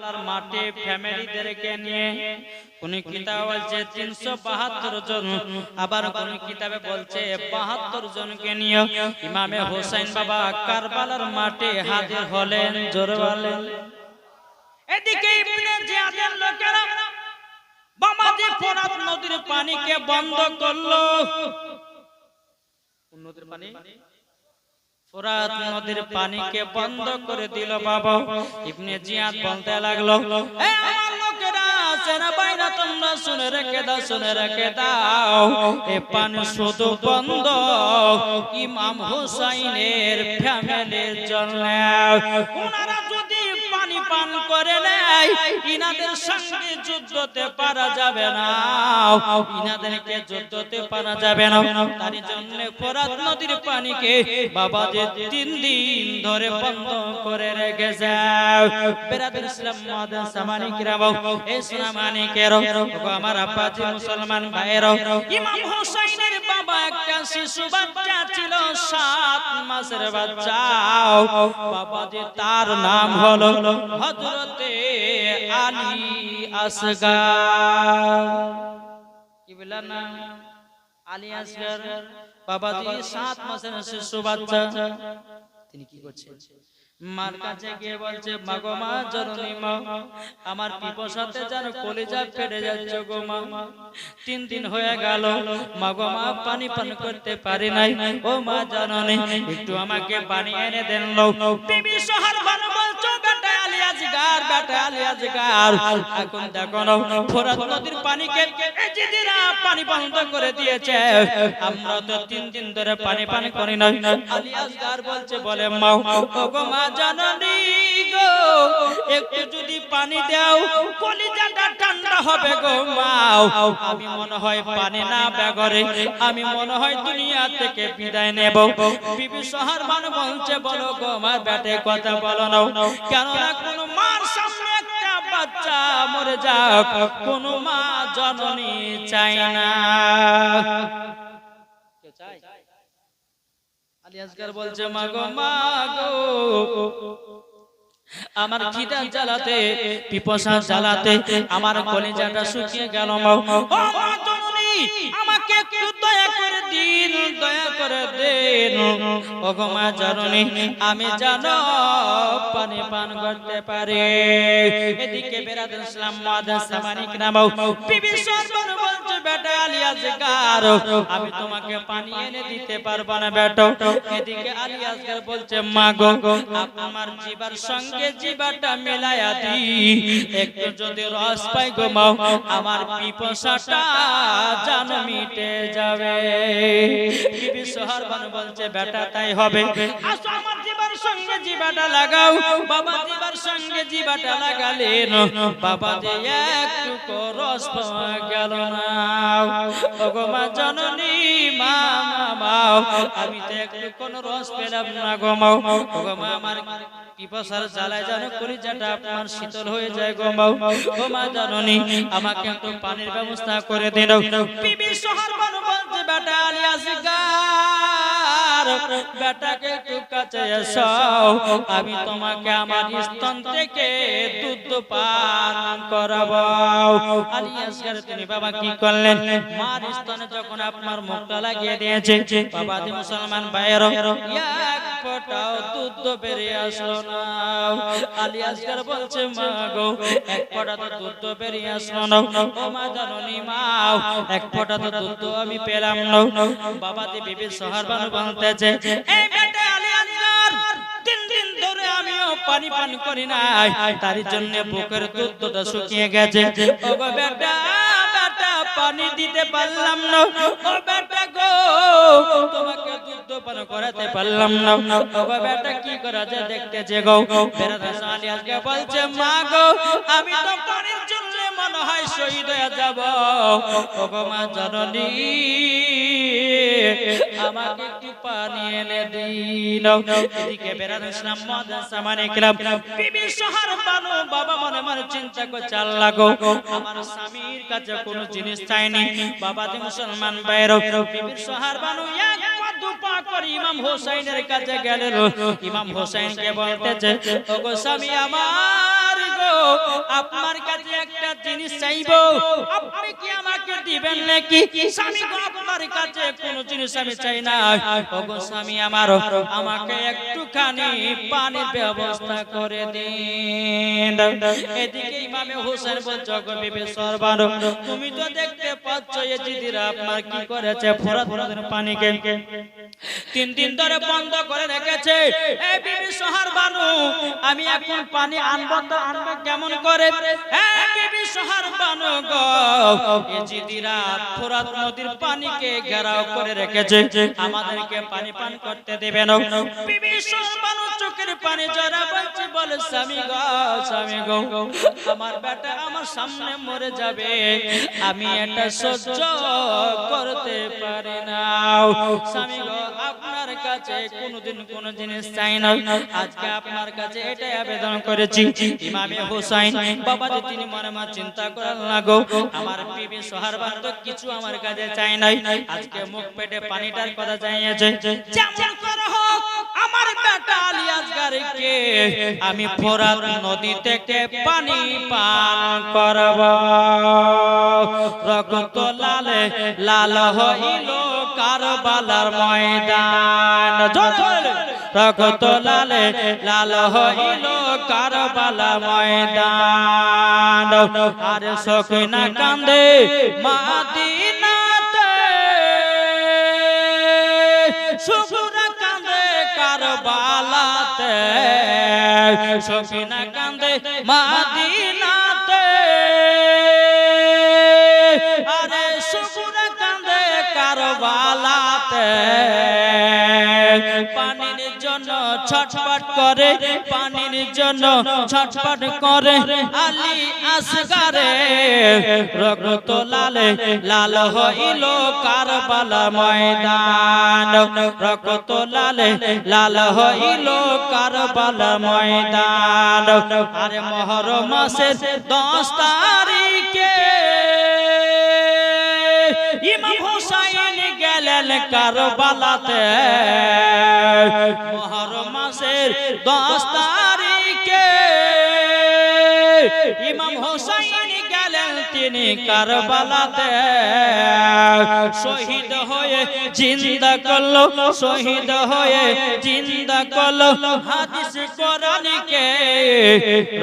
কারবালার মাঠে ফ্যামিলিদেরকে নিয়ে, কোন কিতাব বলছে 372 জন, আবার কোন কিতাবে বলছে 72 জনকে নিয়ে ইমামে হোসেন বাবা কারবালার মাঠে হাজির হলেন। জোরে বলেন। এদিকে ইবনে জিয়াদের লোকেরা বাবাজি ফোরাত নদীর পানিকে বন্ধ করলো। নদীর পানি, ফোরাত নদীর পানিকে বন্ধ করে দিল বাবা। ইবনে জিয়াদ বলতে লাগলো, এ আমার লোকেরা, সেনা বাইরা তোমরা শুনে রেখে দাও, শুনে রেখে দাও, এ পানি শুধু বন্ধ ইমাম হুসাইনের ফ্যামিলির জন্য। ওনারা যদি পানি পান করে নেয়, ইনাদের সঙ্গে যুদ্ধতে পারা যাবে না, ইনাদেরকে যুদ্ধতে পারা যাবে না। তার জন্য ফোরাত নদীর পানিকে বাবা যে 3 দিন ধরে বন্ধ করে রেখেছে। বেরাদুল ইসলাম মাদান সামানি কিরাম, এই সুনামানি কেরো, আমার আব্বাজি মুসলমান ভাইয়েরও, ইমাম হোসেনের বাবা একটা শিশু বাচ্চা ছিল, 7 মাসের বাচ্চা। বাবা যে তার নাম হলো হযরতে আলী আসগার। কি বললেন না? আলী আসগার। বাবাজি 7 মাসের শিশু বাচ্চা। তিনি কি করছেন? মার কাছে গিয়ে বলছে, মাগো মা, জননী মা, আমার পিপাসাতে যেন কলিজা ফেটে যাচ্ছে গো মা। 3 দিন হয়ে গেল মাগো মা, পানি পান করতে পারি নাই। ও মা জননী, একটু আমাকে পানি এনে দেন। বিবি সোহারবানু বলছো, বেটা আলী আসগার, বেটা আলী আসগার, এখন দেখো না ফোরাত নদীর পানিকে এজিদিরা পানি বন্ধ করে দিয়েছে, আমরা তো 3 দিন ধরে পানি পান করি না। আলী আসগার বলছে, বলে মা, ওগো মা জননী গো, একটু যদি পানি দাও কলিজাটা ঠান্ডা হবে গো মা। আমি মনে হয় পানি না বেগরে আমি মনে হয় দুনিয়া থেকে বিদায় নেব। বিবি সোহারবানু বলছে, বলো গো মা, বেটে কথা বলো না, কেন না কোন মার সামনে একটা বাচ্চা মরে যাক, কোন মা জননী চায় না। কে চায়? আলী আসগার বলছে, মাগো মাগো, আমার খিদা জ্বালাতে, পিপাসা জ্বালাতে আমার কলিজাটা শুকিয়ে গেল। ও মা জননী, আমাকে একটু দয়া করে দিন, দয়া করে দিন। ও গো মা জননী, আমি জানো পানি পান করতে পারি। এদিকে বেরাদুল ইসলাম মাদান সামানি কিরাম, বিবি সোহারবানু বলছে, বেটা আলী আসগার, আমি তোমাকে পানি এনে দিতে পারবো না বেটা। এদিকে আলী আসগার বলছে, মা গো, আমার জিবার সঙ্গে জিবাটা মেলায়া দি, একটু যদি রস পাই গো মা, আমার পিপাসাটা যেন মিটে যাবে। বিবি সোহারবানু বলছে, বেটা তাই হবে, আসো আমার জিবার সঙ্গে জিবাটা লাগাও। বাবা জিবার সঙ্গে জিবাটা লাগালেন, বাবা যে একটু রস পাওয়া গেল না। ওগো মা জননী, মা মা, আমি তো একটু কোন রস পেলাম না গো মা। ওগো মা, আমার পিপাসার জ্বালায় যেন কলিজাটা আপনার শীতল হয়ে যায় গো মা। ও মা জননী, আমাকে একটু পানির ব্যবস্থা করে দিন। বিবি সোহারবানু বলছে, বেটা আলী আসগার, বেটাকে একটু কাছে এসো, আমি তোমাকে আমার স্তন থেকে দুধ পান করাবো। আলী আসগার তিনি বাবা কি করলেন, মার স্তনে যখন আপনার মুখটা লাগিয়ে দিয়েছে, বাবা দি মুসলমান ভাইয়েরা, এক ফোঁটাও দুধ বেরিয়ে আসলো না। আলী আসগার বলছে, মা গো, এক ফোঁটা তো দুধ বেরিয়ে আসলো না। ও মা জননী মা, এক ফোঁটা তো দুধ আমি পেলাম না। বাবা দি বিবি সোহারবানু বলতেছে, এই বেটা আলী আসগার, 3 দিন ধরে আমিও পানি পান করি নাই, তার জন্য বুকের দুধটা শুকিয়ে গেছে। ও গো বেটা, বেটা পানি দিতে পারলাম না। ও বেটা গো, তোমাকে দুধ পান করাতে পারলাম না। ও গো বেটা, কি করা যায় দেখতেছে গো। বেরাদুল আলী আসগার বলছে, মা গো, আমি তো পানির জন্য মনে হয় শহীদ হয়ে যাব। ও গো মা জননী, আমাকে একটু পানি এনে দিন। এদিকে বেরাদুল ইসলাম মাদান সামানি কিরাম, বিবি সোহারবানু বাবা মনে মনে চিন্তা করছে, আল্লাহ গো, আমার স্বামীর কাছে কোনো জিনিস চাইনি। বাবা দি মুসলমান ভাইয়েরা, বিবি সোহারবানু এক পা দুপা করে ইমাম হোসেনের কাছে গেলেন। ইমাম হোসেনকে বলতেছে, ওগো স্বামী আমার গো, একটা জিনিস চাইবো, আপনি কি আমাকে দিবেন নাকি? স্বামী গো, আপনার কাছে কোনো জিনিস আমি চাই না। ওগো স্বামী আমার, আমাকে একটুখানি পানির ব্যবস্থা করে দিন। এদিকে ইমামে হোসেন বলছে, ওগো বিবি সরবার, তুমি তো দেখতে পাচ্ছ এজিদিরা আপনার কি করেছে, ফোরাত নদীর পানিকে 3 দিন ধরে বন্ধ করে রেখেছে। এই বিবি সোহার বানু, আমি এখন পানি আনবো তো আনবো কেমন করে? এই বিবি সোহার বানু গো, এজিদিরা ফোরাত নদীর পানিকে ঘেরাও করে রেখেছে, আমাদেরকে পানি পান করতে দেবে না। বিবি সোহার বানু চোখের পানি জরা বলছে, বলে স্বামী গো, স্বামী গো, আমার বেটা আমার সামনে মরে যাবে, আমি এটা সহ্য করতে পারি না। স্বামী গো, আপনার কাছে কোনদিন কোন জিনিস চাই না, আজকে আপনার কাছে এটাই আবেদন করেছি। ইমামে হোসেন বাবা যে তিনি মনে মনে চিন্তা করেন লাগো, আমার বিবি সোহারবান তো কিছু আমার কাছে চাই নাই, আজকে মুখ পেটে পানিটার কথা চাইছে। যেমন করে হোক আমার বেটা আলী আসগারকে আমি ফোরাত নদী থেকে পানি পান করব। রক্ত লালে লাল হইল কারবালার ময়দান, রক্ত লালে লাল হইল কারবালার ময়দান। আর সখিনা কান্দে মাদিনাতে, সুগুরা কান্দে কারবালাতে, সখিনা কান্দে মাদিনাতে, আরে সুগুরা কান্দে কারবালাতে। পানির জন্য ছটফট করে, পানির জন্য ছটফট করে আলী আসগারে, রক্ত লালে লাল হইল কারবালা ময়দান, রক্ত লালে লাল হইল কারবালা ময়দান। আরে মুহররম মাসের 10 তারিখে ইমাম হোসেন গেলেন কারবালাতে, মুহররম মাসের 10 তারিখে ইমাম হোসেন গেলেন তিনি কারবালাতে। শহীদ হয়ে জিন্দা করলো, শহীদ হয়ে জিন্দা করলো হাদিস কোরআনকে,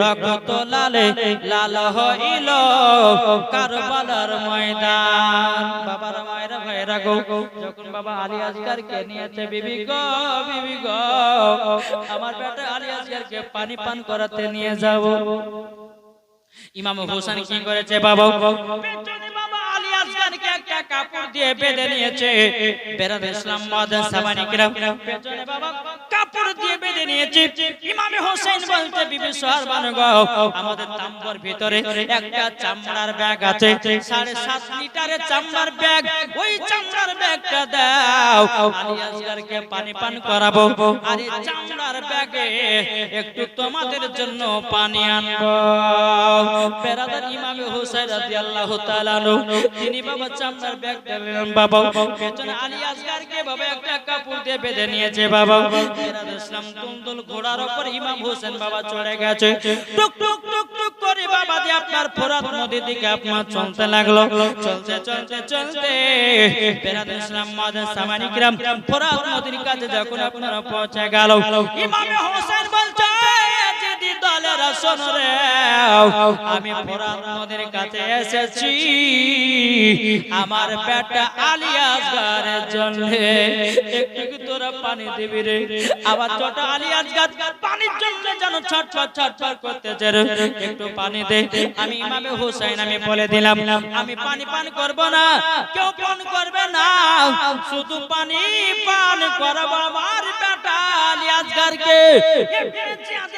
রক্ত লালে লাল হইল কারবালার ময়দান। বাবার মায়েরা ভাইরা গো, যখন বাবা আলী আসগারকে নিয়েছে, বিবি গো, বিবি গো, আমার বেটা আলী আসগারকে পানি পান করাতে নিয়ে যাব। ইমাম হোসেন কি করেছে বাবা, পেছনে বাবা আলী আসগারকে একটা কাপড় দিয়ে বেঁধে নিয়েছে। বেরাদ ইসলাম মাদান সামানিকরা পেছনে বাবা কাপড় দিয়ে বেঁধে নিয়েছে। ইমাম হোসেন বলতে, বিবি সোহারবানু গো, আমাদের তাম্বুর ভিতরে একটা চামড়ার ব্যাগ আছে, 7.5 লিটারের চামড়ার ব্যাগ, ওই চামড়ার ব্যাগটা দাও, আলী আসগারকে পানি পান করাবো। আর এই চামড়ার ব্যাগে একটু তোমাদের জন্য পানি আনবো। বেরাদার ইমাম হোসেন রাদিয়াল্লাহু তাআলা আনহু তিনি বাবা চামড়ার ব্যাগ দিলেন বাবা, পেছনে আলী আসগারকে বাবা একটা কাপড় দিয়ে বেঁধে নিয়েছে বাবা। বেরাদ ইসলাম তুলতুল ঘোড়ার উপর ইমাম হোসেন বাবা চড়ে গেছে, টুক টুক টুক টুক করে বাবা দিয়ে আপনার ফোরাত নদীর দিকে আপনার চলতে লাগলো। চলতে চলতে চলতে বেরাদ ইসলাম মাদান সামানিকরাম ফোরাত নদীর কাছে যখন আপনারা পৌঁছে গেল, ইমাম হোসেন বলছে, যদি দলেরা শোনো রে, আমি ফোরাত নদীর কাছে এসেছি আমার বেটা আলী আসগারের জন্য, একটু তোরা পানি দিবি রে। আবার ছোট আলী আসগার পানির জন্য যেন ছটফট ছটফট করতেছে, একটু পানি দে। আমি ইমামে হোসেন আমি বলে দিলাম, আমি পানি পান করব না, কেউ পান করবে না, শুধু পানি পান করাবো আমার বেটা আলী আসগারকে।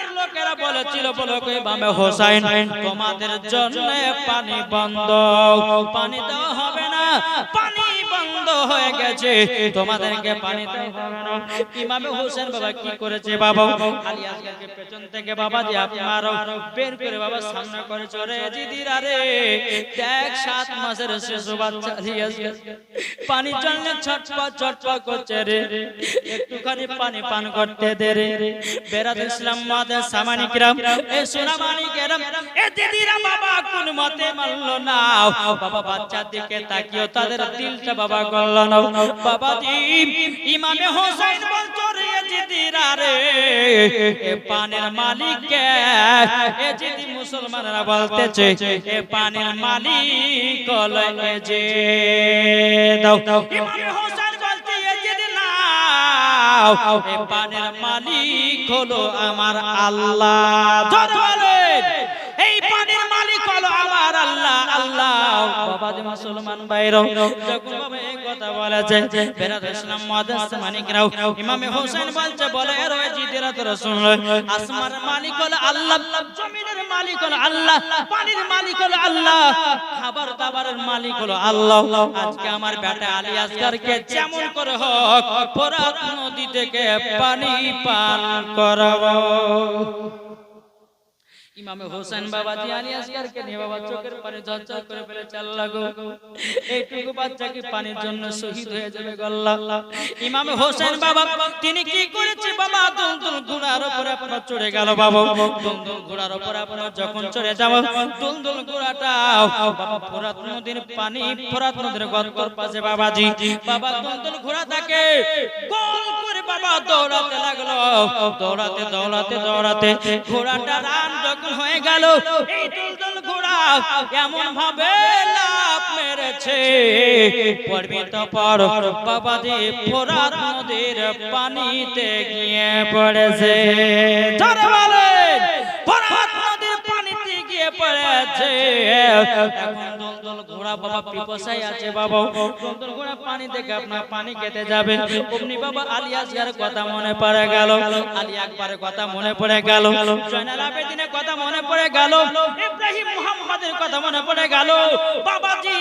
এর লোকেরা বলেছিল, বলো ইমামে হোসেন তোমাদের জন্য পানি বন্ধ, পানি দেওয়া হবে না, পানি বন্ধ হয়ে গেছে, তোমাদেরকে পানি দেওয়া হবে না। ইমামে হোসেন বাবা কি করেছে বাবা, আলী আসগারকে পেছন থেকে বাবা যে আপনার বের করে বাবা সামনে করে চলে, দিদিরা রে দেখ 7 মাসের শিশু বাচ্চা আলী আসগার পানি জন্য ছটপট ছটপট করছে রে, একটুখানি পানি পান করতে দে রে। বেরাদ ইসলাম মাদের সামানিক রাম, এ সোনামানিক রাম, এ দিদিরা বাবা কোন মতে মানলো না। বাবা বাচ্চার দিকে তাকিয়ে তাদের দিলটা বাবা গলল না। বাবা জি ইমামে হোসেন বলতো রে দিদিরা রে, এ পানের মালিক কে? এ দিদি মুসলমানরা বলতেছে এ পানের মালিক হলো এ যে দাও। ইমামে হোসেন বলতে এ দিদি না, এ পানের মালিক হলো আমার আল্লাহ। জোরে বলেন এই পানির মালিক হলো আমার আল্লাহ। আল্লাহ বাবা যে মুসলমান ভাইরা যখন বাবা এই কথা বলেছে, বেরাদ ইসলাম মুআদ্দাস মানিকরাও ইমামে হোসেন বলছে, বলে রে জিদেরা তো রাসূল, আসমানের মালিক হলো আল্লাহ, জমিনের মালিক হলো আল্লাহ, পানির মালিক হলো আল্লাহ, খাবার দাবারের মালিক হলো আল্লাহ। আজকে আমার বেটা আলী আসগরকে যেমন করে হোক ফোরাত নদী থেকে পানি পান করাবো। ইমামে হোসেন বাবাজি আলী আসগরকে নিয়ে বাবা চোখের পানি ঝরঝর করে ফেলে চাল লাগো, এইটুকু বাচ্চা কি পানির জন্য শহীদ হয়ে যাবে গল্লা। ইমামে হোসেন বাবা তিনি কি করেছে বাবা, দুলদুল ঘোড়ার উপরে আপনার চড়ে গেল বাবা। দুলদুল ঘোড়ার উপরে আপনার যখন চড়ে যাব, দুলদুল ঘোড়াটা বাবা ফোরাত নদীর পানি, ফোরাত নদীর গর্তের পাশে বাবাজি বাবা দুলদুল ঘোড়াটাকে গোল করে বাবা দৌড়াতে লাগলো। দৌড়াতে দৌড়াতে দৌড়াতে ঘোড়াটা রান হয়ে গেল। এই দুলদুল ঘোড়া এমন ভাবে লাফ মেরেছে, পড়বি তো পড় বাবাজি ফোরাত নদীর পানিতে গিয়ে পড়েছে। জোরে বলেন ফোরাত নদীর পানিতে গিয়ে পড়েছে। এখন দুলদুল ঘোড়া বাবা পিপাসায় আছে বাবা, দুলদুল ঘোড়া পানি থেকে আপনার পানি খেতে যাবে, অমনি বাবা আলী আসগরের কথা মনে পড়ে গেল, আলী আকবরের কথা মনে পড়ে গেল, জয়নাল আবেদিনের কথা মনে পড়ে গেল, ইব্রাহিম মুহাম্মাদের কথা মনে পড়ে গেল। বাবাজি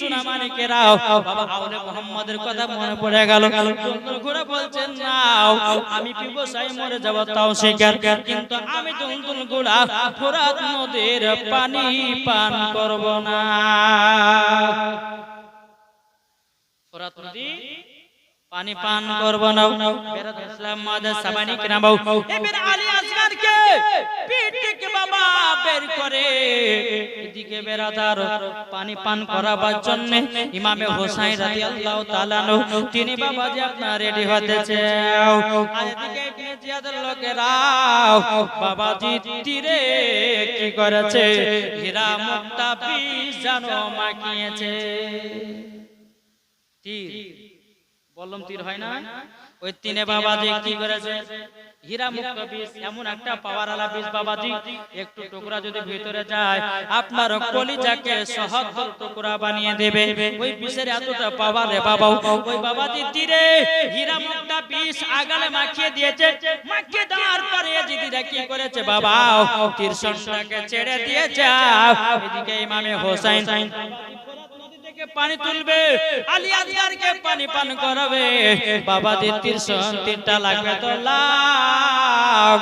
সোনামানিকেরাও বাবা আউলে মুহাম্মাদের কথা মনে পড়ে গেল। দুলদুল ঘোড়া বলছেন না আমি পিপাসায় মরে যাব তাও স্বীকার, কিন্তু আমি দুলদুল ঘোড়া ফোরাত নদীর পানি পান করব না। ফোরাত নদী পানি পান করব না। বেরাদ ইসলাম মুআদ্দাস সাবানি কিরামাও এবার আলী আসগরকে পিঠ থেকে বাবা বের করে এদিকে বেরাদার পানি পান করাবার জন্য ইমামে হোসেন রাদিয়াল্লাহু তাআলা আনহু তিনি বাবা যে আপনার রেডি হতেছে। আর এদিকে ইবনে জিয়াদের লোকেরা বাবাজি তীরে কি করেছে, হীরা মুক্তা বিষ জানো মাখিয়েছে। তীর বললাম তীর হয় না, ওই তিনে বাবাজি কি করেছে, হীরা মুক্ত বীজ এমন একটা পাওয়ারওয়ালা বীজ বাবাজি, একটু টুকরা যদি ভিতরে যায় আপনার কলিজাকে ৭০ টুকরা বানিয়ে দেবে। ওই বীজের এতটা পাওয়ার রে বাবা, ওই বাবাজি তীরে হীরা মুক্ত বীজ আগালে মাখিয়ে দিয়েছে। মাখিয়ে দেওয়ার পরে জিদিরা কি করেছে বাবা, তীরশনটাকে ছেড়ে দিয়েছে। এদিকে ইমামে হোসেন পানি তুলবে, আলী আসগরকে পানি পান করাবে। বাবাজি তীরটা লাগবে তো লাগ,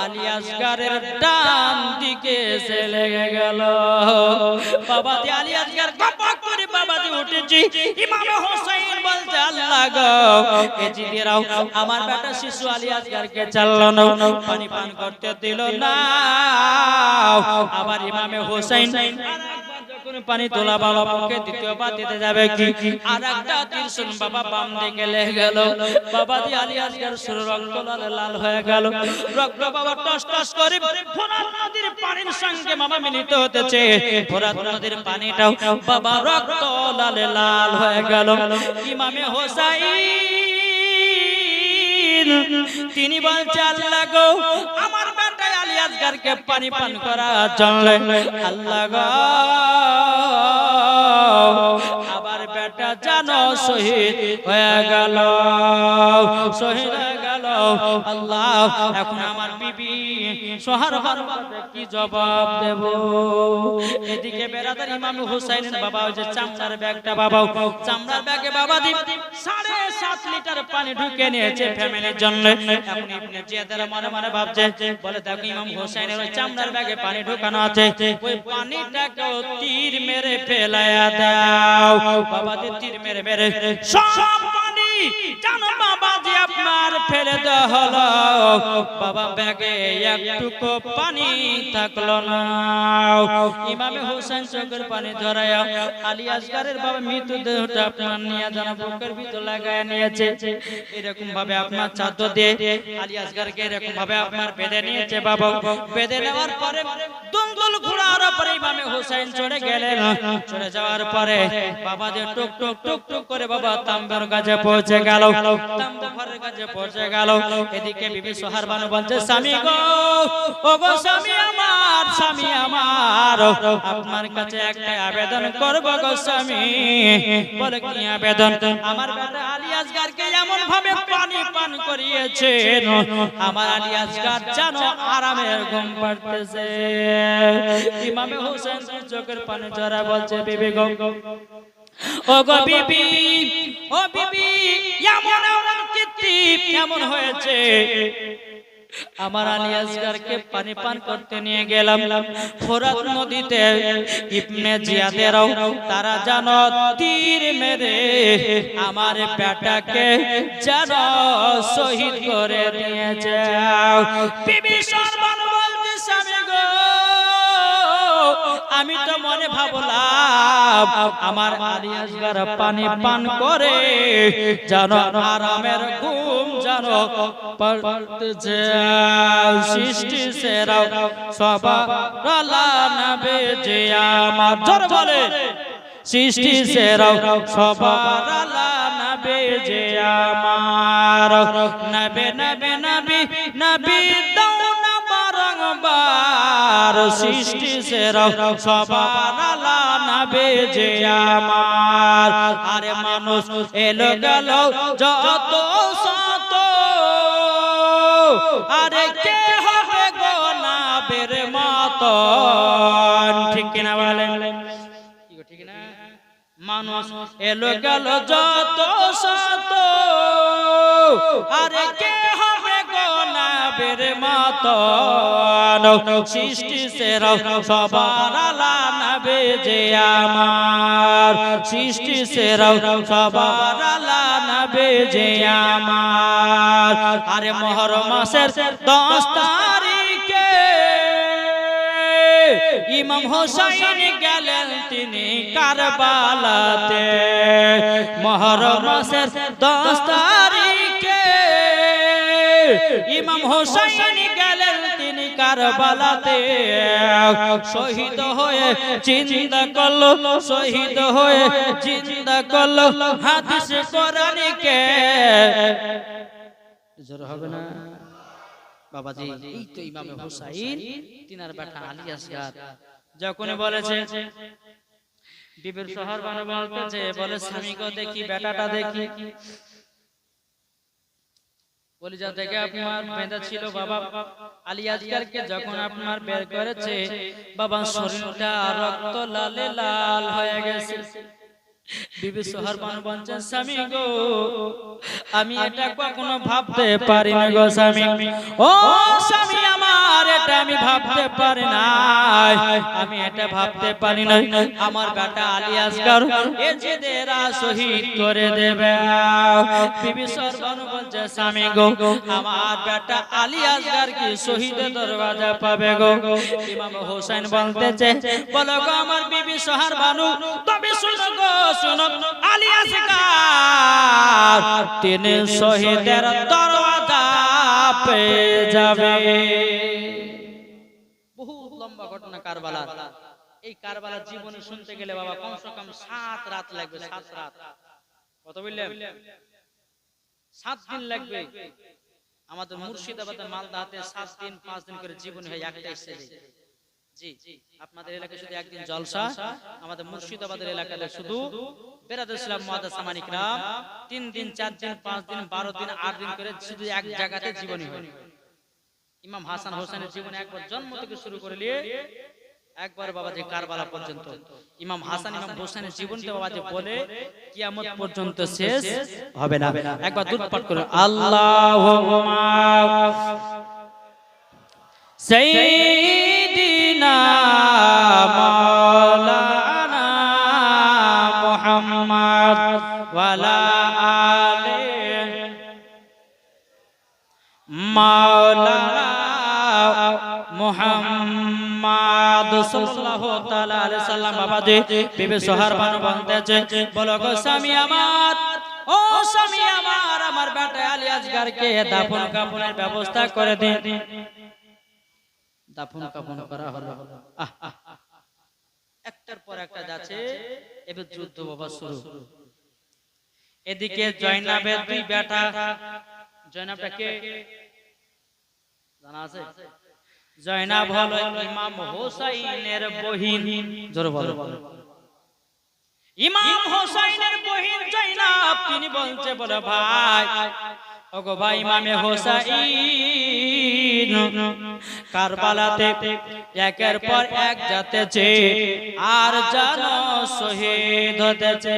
আলী আসগরের ডান দিকে এসে লেগে গেল। বাবাজি আলী আসগর গপক করে বাবাজি উঠেছি। ইমামে হোসেন বলতে আল্লাহ গো এ জিদেরাও আমার বেটা শিশু আলী আসগরকে চাললো না, পানি পান করতে দিল না। আবার ইমামে হোসেন পানি তোলা বাবা মুখে দ্বিতীয়বার দিতে যাবে কি, আর একটা তীরশন বাবা বাম দিকে লেগে গেল। বাবাজি আলী আসগর সুর রক্ত লাল হয়ে গেল। রক্ত বাবা টস টস করে ফোরাত নদীর পানির সঙ্গে বাবা মিলিত হতেছে। ফোরাত নদীর পানিটাও বাবা রক্ত লাল হয়ে গেল। ইমামে হোসেন তিনি বলছে আল্লাহ গো আমার বেটা আলী আসগরকে পানি পান করার জন্য আল্লাহ গো আবার বেটা জানো শহীদ হয়ে গেল, শহীদ হয়ে গেল। আল্লাহ এখন আমার বিবি সোহার বাবা কি জবাব দেব? এদিকে বেরাদার ইমাম হুসাইনের বাবা ওই যে চামড়ার ব্যাগটা বাবা, চামড়ার ব্যাগে বাবা দি 7.5 লিটার পানি ঢুকে নিয়েছে ফ্যামিলির জন্য। এখন ইবনে জিয়াদের মনে মনে ভাবছে, বলে দেখো ইমাম হুসাইনের ওই চামড়ার ব্যাগে পানি ঢোকানো আছে, ওই পানিটাকে তীর মেরে ফেলায়া দাও। বাবা দি তীর মেরে মেরে সব পানি জানো বাবা জি আপনার ফেলে দেওয়া হলো। বাবা ব্যাগে একটুকু পানি থাকলো না। ইমামে হোসেন চোখের পানি ধরায়া আলী আসগারের বাবা মৃতদেহটা আপনার নিয়ে জানা বুকের ভিতর লাগায় নিয়েছে। এরকম ভাবে আপনার চাদর দিয়ে আলী আসগারকে এরকম ভাবে আপনার বেঁধে নিয়েছে বাবা। বেঁধে নেওয়ার পরে দুলদুল ঘোড়ার উপরে ইমামে হোসেন চড়ে গেলেন। চড়ে যাওয়ার পরে বাবা যে টুক টুক টুক টুক করে বাবা তাম্বুর কাছে পৌঁছে গেল। তাম্বু ঘরের কাছে পৌঁছে গেল। এদিকে বিবি সোহার বানু বলছে, স্বামী গো, ও গো স্বামী আমার, স্বামী আমার, আপনার কাছে একটা আবেদন করব গো স্বামী। বলে কি আবেদন? আমার বেটা আলী আসগারকে এমন ভাবে পানি পান করিয়েছেন, আমার আলী আসগার যেন আরামের ঘুম পাড়তেছে। ইমামে হোসেন চোখের পানি ঝরা বলছে, বিবি গো, ও গো বিবি, ও বিবি, এমন এমন কীর্তি কেমন হয়েছে, আমার আলী আসগারকে পানি পান করতে নিয়ে গেলাম ফোরাত নদীতে। ইবনে জিয়াদেরও তারা যেন তীর মেরে আমার বেটাকে যেন শহীদ করে দিয়েছে। বিবি সরমান বলতে, স্বামী গো, আমি তো মনে ভাবলাম আমার আলী আসগার পানি পান করে যেন আরামের ঘুম যেন পড়তেছে। সৃষ্টি সেরা সবার আলা নবী যে আমার, জোর বলে, সৃষ্টি সেরা সবার আলা নবী যে আমার, নবী নবী নবী নবী দাও না বারংবার, সৃষ্টি সেরা সবার আলা নবী যে আমার। আরে মানুষ এলো গেল যত শত, আরে কে হবে গো নবীর মতন, ঠিক কিনা বলেন? ঠিক না? মানুষ এলো গেল যত শত, আরে কে হবে গো নবীর মতন, সৃষ্টি সেরা সবার আলা নবী যে আমার, সৃষ্টি সেরা সবার আলা নবী যে আমার। আরে মুহররম মাসের 10 তারিখে ইমাম হোসেন গেলেন তিনি কারবালাতে। মুহররম মাসের 10 তারিখে ইমাম হোসেন গেলেন তিনি কারবালাতে। শহীদ হয়ে জিন্দা করলো, শহীদ হয়ে জিন্দা করলো হাদিস কোরআনকে। জোর হবে না বাবাজি? এই তো ইমামে হুসাইন, তিনার বেটা আলী আসগার যখন বলেছে, বিবির শহর বানু বলতেছে, বলে স্বামী গো দেখি বেটাটা দেখি। কলিজা থেকে আপনার বেঁধে ছিল বাবা। আলী আসগারকে যখন আপনার বের করেছে বাবা, শরীরটা রক্ত লালে লাল হয়ে গেছে। বিবি সোহার বানু বলছেন, স্বামী গো, আমি এটা কখনো ভাবতে পারি না গো স্বামী, ও স্বামী আমার, এটা আমি ভাবতে পারি না, আমি এটা ভাবতে পারি না আমার বেটা আলী আসগার এজিদেরা শহীদ করে দেবে। বিবি সোহার বানু বলছে, স্বামী গো, আমার বেটা আলী আসগার কি শহীদের দরওয়াজা পাবে গো? ইমাম হোসেন বলতেছে, বলো গো আমার বিবি সোহার বানু, তবে শুনো গো, শুনো, আলী আসগার তিনি শহীদের দরওয়াজা পেয়ে যাবে। বহু লম্বা ঘটনা কারবালার। এই কারবালার জীবনে শুনতে গেলে বাবা কমসে কম 7 রাত লাগবে। 7 রাত, কত বললেন? 7 দিন লাগবে। আমাদের মুর্শিদাবাদের মালদাতে 7 দিন 5 দিন করে জীবন হয় একটা স্টেজে। জি, আপনাদের এলাকায় শুধু একদিন জলসা, আমাদের মুর্শিদাবাদের এলাকায় শুধু বেরাদুল ইসলাম মুআদ্দাস সামানী کرام 3 দিন 4 দিন 5 দিন 12 দিন 8 দিন করে শুধু এক জায়গাতে জীবনী হয়। ইমাম হাসান হোসেনের জীবনে একবার জন্ম থেকে শুরু করে নিয়ে একবার বাবাজি কারবালা পর্যন্ত ইমাম হাসান ইমাম হোসেনের জীবনটা বাবাজি বলে কিয়ামত পর্যন্ত শেষ হবে না। একবার দুরূদ পাঠ করুন, আল্লাহুম্মা সাইয়্যিদিনা মাওলানা মুহাম্মদ ওয়া আলা আলি মাওলানা মুহাম্মদ সাল্লাল্লাহু তাআলা আলাইহি সাল্লাম। বাবাজি বিবি সোহার বানু বলতেছে, বলো গো স্বামী আমার, ও স্বামী আমার, আমার বেটা আলী আসগরকে দাফন কাফনের ব্যবস্থা করে দিন। দাফন কাফন করা হলো। একটার পর একটা যাচ্ছে, এবার যুদ্ধ বাবা শুরু। এদিকে জয়নাবের দুই বেটা, জয়নাবটা কে জানা আছে? জয়নাব হলো ইমাম হোসাইনের বহিন। জোরে বলো। ইমাম হোসাইনের বহিন জয়নাব, তিনি বলছে, বলে ভাই, ওগো ভাই, ইমামে হোসাইন কারবালাতে একের পর এক যাতেছে আর জানো শহীদ হতেছে।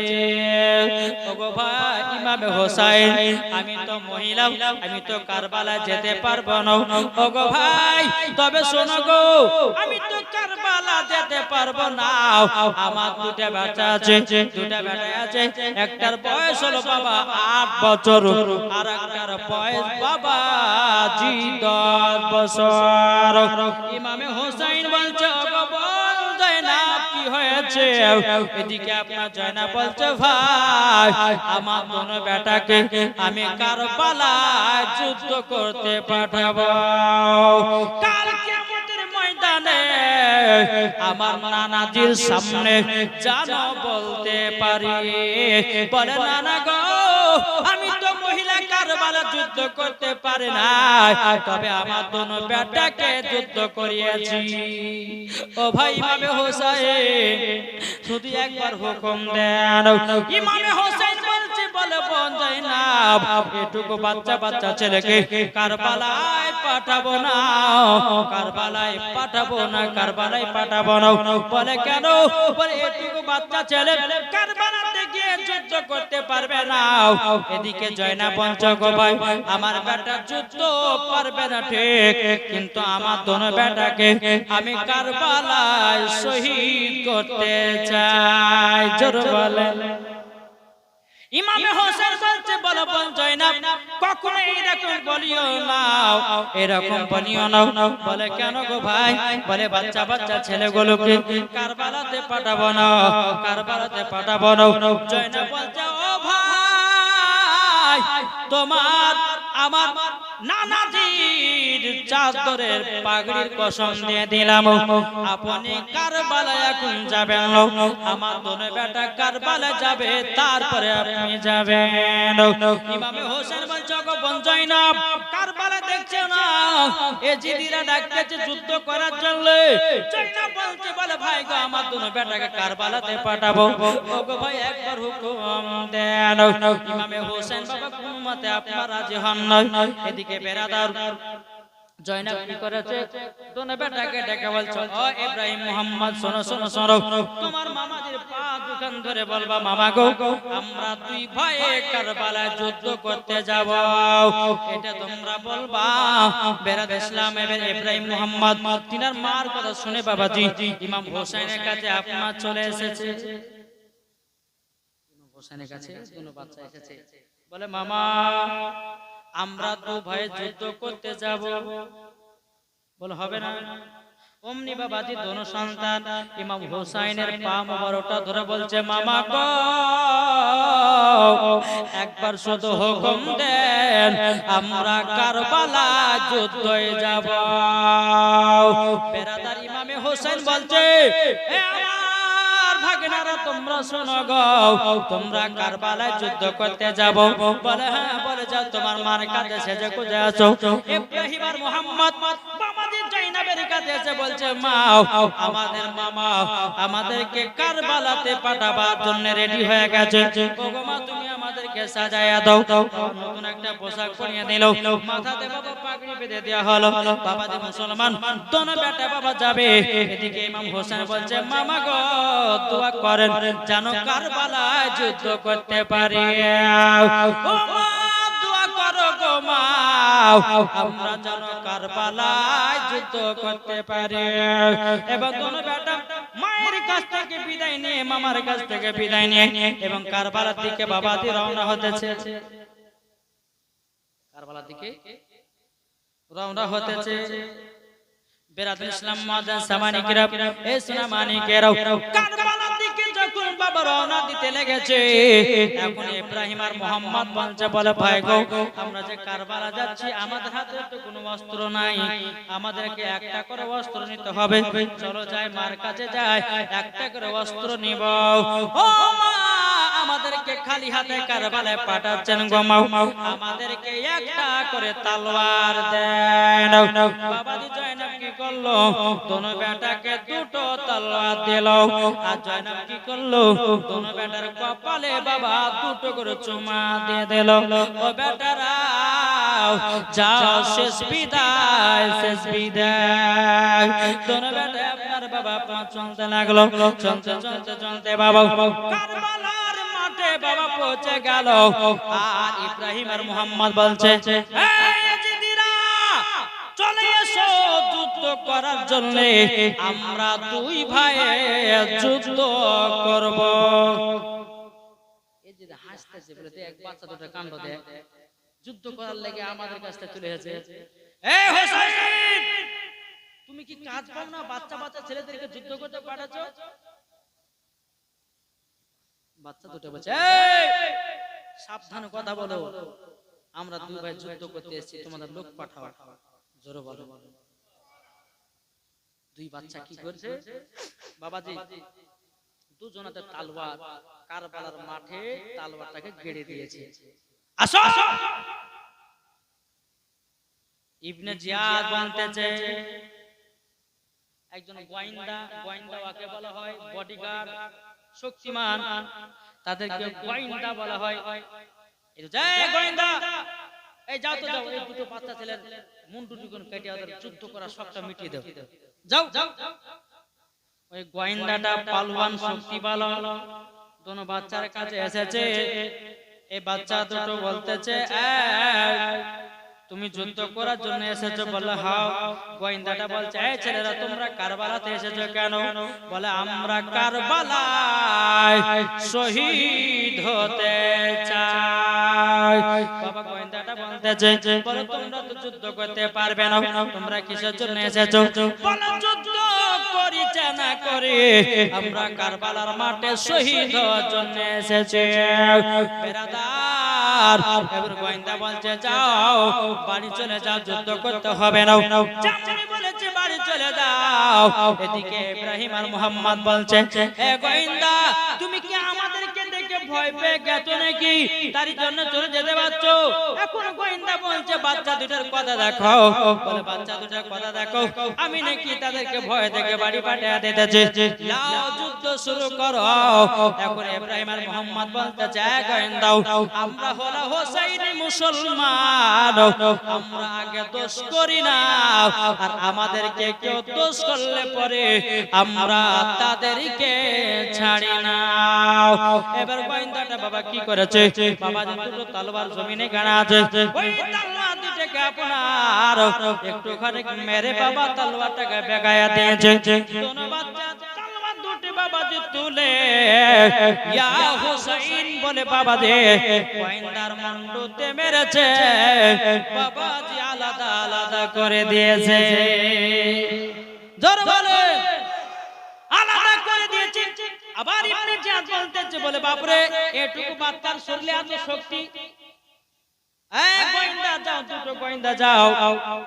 ওগো ভাই ইমামে হোসাইন, আমি তো মহিলা, আমি তো কারবালা যেতে পারবো না। ওগো ভাই তবে শোনো গো, আমি তো কারবালা যেতে পারবো না। আমার দুটা বাচ্চা আছে, দুটা বেটা আছে। একটার বয়স হলো বাবা 8 বছর, আর একটার বয়স বাবা 10 বছর। ইমামে হোসাইন বলছে, ওগো বল জয়নাব কি হয়েছে? এদিকে আপনার জয়নাব বলছে, ভাই আমার দোনো বেটাকে আমি কারবালায় যুদ্ধ করতে পাঠাবো। কাল কিয়ামতের ময়দানে আমার নানাজির সামনে জানো বলতে পারি, বলে নানা গো, আমি তো মহিলা কারবালা যুদ্ধ করতে পারি না, তবে আমার দোনো বেটাকে যুদ্ধ করিয়েছি। ও ভাই ইমামে হোসাইন, শুধু একবার হুকুম দেন। ইমামে হোসাইন বলছে, বলে বোন জয়নাব, এটুকু বাচ্চা বাচ্চা ছেলেকে কারবালায় পাঠাবো না, কারবালায় পাঠাবো না, কারবালায় পাঠাবো না। বলে কেন? বলে এটুকু বাচ্চা ছেলে কারবালাতে গিয়ে যুদ্ধ করতে পারবে না। এদিকে জয়নাব বলছে, গো ভাই আমার বেটা যুদ্ধ পারবে না ঠিক, কিন্তু আমার দোনো বেটাকে আমি কারবালায় শহীদ করতে চাই। জোরে বলে। ইমামে হোসেন বলছে, বলো বোন জয়নাব, কখনো এরকম বলিও না, এরকম বলিও না। বলে কেন গো ভাই? বলে বাচ্চা বাচ্চা ছেলেগুলোকে কারবালাতে পাঠাবো না, কারবালাতে পাঠাবো না। জয়নাব বলছে, ও ভাই, তোমার আমার নানাজির চাদরের পাগড়ির কসম দিয়ে দিলাম, আপনি কারবালায় এখন যাবেন, আমার দোনো বেটা কারবালা যাবে, তারপরে আপনি যাবেন। ইমামে হোসেন বলছে, গো বোন জয়নাব, কারবালা দেখছে না, এ জিদিরা ডাকতেছে যুদ্ধ করার জন্য। জয়নাব বলছে, বলে ভাই গো, আমার দোনো বেটাকে কারবালাতে পাঠাবো। ও গো ভাই একবার হুকুম দেন। ইমামে হোসেন বাবা কোন মতে আপনার রাজি হন না। এদিকে বেরাদার জয়নাব কি করেছে? দোনো বেটাকে ডেকে বলছে, ও ইব্রাহিম মুহাম্মদ, শোনো শোনো শোনো, তোমার মামাজির পা দুখান ধরে বলবা, মামা গো, আমরা দুই ভাইয়ে কারবালায় যুদ্ধ করতে যাব, এটা তোমরা বলবা। বেরাদ ইসলাম ইব্রাহিম মুহাম্মদ তিনার মার কথা শুনে বাবাজি ইমাম হোসেনের কাছে আপনার চলে এসেছে। ইমাম হোসেনের কাছে দোনো বাচ্চা এসেছে, বলে মামা আমরা দু ভাই যুদ্ধ করতে যাব। বলে হবে না। অমনি বাবাজি দোনো সন্তান ইমাম হোসাইনের পা মোবারকটা ধরে বলছে, মামা গো, একবার শুধু হুকুম দেন, আমরা কারবালা যুদ্ধে যাব। বেরাদার ইমামে হোসেন বলছে, এ ভাগনারা তোমরা শোনো গো, তোমরা কারবালায় যুদ্ধ করতে যাব। বলে হ্যাঁ। বলে যাও, তোমার মার কাছে সেজে খুঁজে আসো। ইব্রাহিম আর মুহাম্মদ মামাদের জয়নাবের কাছে এসে বলছে, মা আমাদের মামা আমাদেরকে কারবালাতে পাঠাবার জন্য রেডি হয়ে গেছে। ওগো মা, তুমি আমাদেরকে আমাদেরকে সাজায়া দাও নতুন একটা পোশাক পরিয়ে দিল মাথাতে বাবা পাগড়ি বেঁধে দেওয়া হলো বাবাজি মুসলমান দোনো বেটা বাবা যাবে এদিকে ইমাম হোসেন বলছে মামা গো দোয়া করেন যেন কারবালায় যুদ্ধ করতে পারি ও মা দোয়া করো গো মা আমরা যেন কারবালায় যুদ্ধ করতে পারি এবং দোনো বেটা মায়ের কাছ থেকে বিদায় নিয়ে মামার কাছ থেকে বিদায় নিয়ে এবং কারবালার দিকে বাবাজি রওনা হতেছে কারবালার দিকে রওনা হতেছে বেরাদুল ইসলাম মুআজ্জাজ সামানিকেরা এই সোনা মানিকেরাও কারবালার দিকে যখন বাবা রওনা দিতে লেগেছে এখন ইব্রাহিম আর মোহাম্মদ বলছে বলে ভাই গো আমরা যে কারবালা যাচ্ছি আমাদের হাতে তো কোনো অস্ত্র নাই আমাদেরকে একটা করে অস্ত্র নিতে হবে চলো যাই মার কাছে যাই একটা করে অস্ত্র নিব ও মা আমাদেরকে খালি হাতে কারবালায় পাঠাচ্ছেন গো মা আমাদেরকে একটা করে তলোয়ার দেন বাবাজি জয়নাব কি করলো দোনো বেটাকে দুটো তলোয়ার দিল আর জয়নাব কি করলো দোনো বেটার কপালে বাবা দুটো করে চুমা দিয়ে দিল ও বেটারা যাও শেষ বিদায় দোনো বেটা আপনার বাবা চলতে লাগলো চলতে চলতে চলতে বাবা কারবালার মাঠে বাবা পৌঁছে গেল আর ইব্রাহিম আর মুহাম্মদ বলছে এই জিদিরা চলে এসো যুদ্ধ করার জন্য আমরা দুই ভাই যুদ্ধ করব এই যে হাসতেছে বলে এক বাচ্চা দুটো কাণ্ড দেয় যুদ্ধ করার লাগে আমাদের কাছে চলে এসেছে এই হোসেন তুমি কি কাজ পাও না বাচ্চা বাচ্চা ছেলেদেরকে যুদ্ধ করতে পাঠাচ্ছো বাচ্চা দুটো বলছে এই সাবধানে কথা বলো আমরা দুই ভাই যুদ্ধ করতে এসেছি তোমাদের লোক পাঠাও জোরে বলো দুই বাচ্চা কি করছে বাবাজি দুজনাতে তলোয়ার কারবালার মাঠে তলোয়ারটাকে গেড়ে দিয়েছে আসো ইবনে জিয়াদ বলতেছে একজন গোয়েন্দা ওকে বলা হয় বডিগার্ড শক্তিমান তাদেরকে গোয়েন্দা বলা হয় এই যে গোয়েন্দা এই যাও তো যাও এই দুটো বাচ্চা ছেলের মুন্ডুটুকুন কেটে ওদের যুদ্ধ করার শখটা মিটিয়ে দাও যাও ওই গোয়েন্দাটা পালওয়ান শক্তিবান দোনো বাচ্চার কাছে এসেছে এই বাচ্চা দুটো বলতেছে তুমি যুদ্ধ করার জন্য এসেছো বলে হ্যাঁ গোয়েন্দাটা বলছে এই ছেলেরা তোমরা কারবালাতে এসেছো কেন বলে আমরা কারবালায় শহীদ হতে চাই বাবা গোয়েন্দাটা বলতেছে বলে তোমরা তো যুদ্ধ করতে পারবে না তোমরা কিসের জন্য এসেছো বলে যুদ্ধ করি না করে আমরা কারবালার মাঠে শহীদ হওয়ার জন্য এসেছি বেরাদার এবার গোয়েন্দা বলছে যাও বাড়ি চলে যাও যুদ্ধ করতে হবে না চাচি বলেছে বাড়ি চলে যাও এদিকে ইব্রাহিম আর মুহাম্মদ বলছে এ গোয়েন্দা তুমি কি আমাদেরকে দেখে ভয় পেয়ে গেছো নাকি তার জন্য চলে যেতে পারছো এখন গোয়েন্দা বলছে বাচ্চা দুটার কথা দেখো বলে বাচ্চা দুটার কথা দেখো আমি নাকি তাদেরকে ভয় দেখে বাড়ি পাঠিয়ে দিতেছি লাও যুদ্ধ শুরু করো এখন ইব্রাহিম আর মুহাম্মদ বলতেছে গোয়েন্দা আমরা হলো হোসাইনি মুসলমান আমরা আগে দোষ করি না আর আমাদেরকে কেউ দোষ করলে পরে আমরা তাদেরকে ছাড়ি না এবার গোয়েন্দাটা বাবা কি করেছে বাবা দুটো তলোয়ার জমিনে গাড়া আছে ওই তলোয়ার দুটোকে আপনার একটুখানি মেরে বাবা তলোয়ারটাকে বেগায়া দিয়েছে দোনো বাচ্চা তলোয়ার দুটো বাবাজি তুলে ইয়া হোসেন বলে বাবাজি গোয়েন্দার মুন্ডুতে মেরেছে বাবাজি আলাদা আলাদা করে দিয়েছে জোরে বলে আলাদা করে দিয়েছে আবার ইবনে জিয়াদ বলতেছে বলে বাপরে এটুকু বাচ্চার শরীরে এত শক্তি গোয়েন্দা যাও দুটো গোয়েন্দা যাও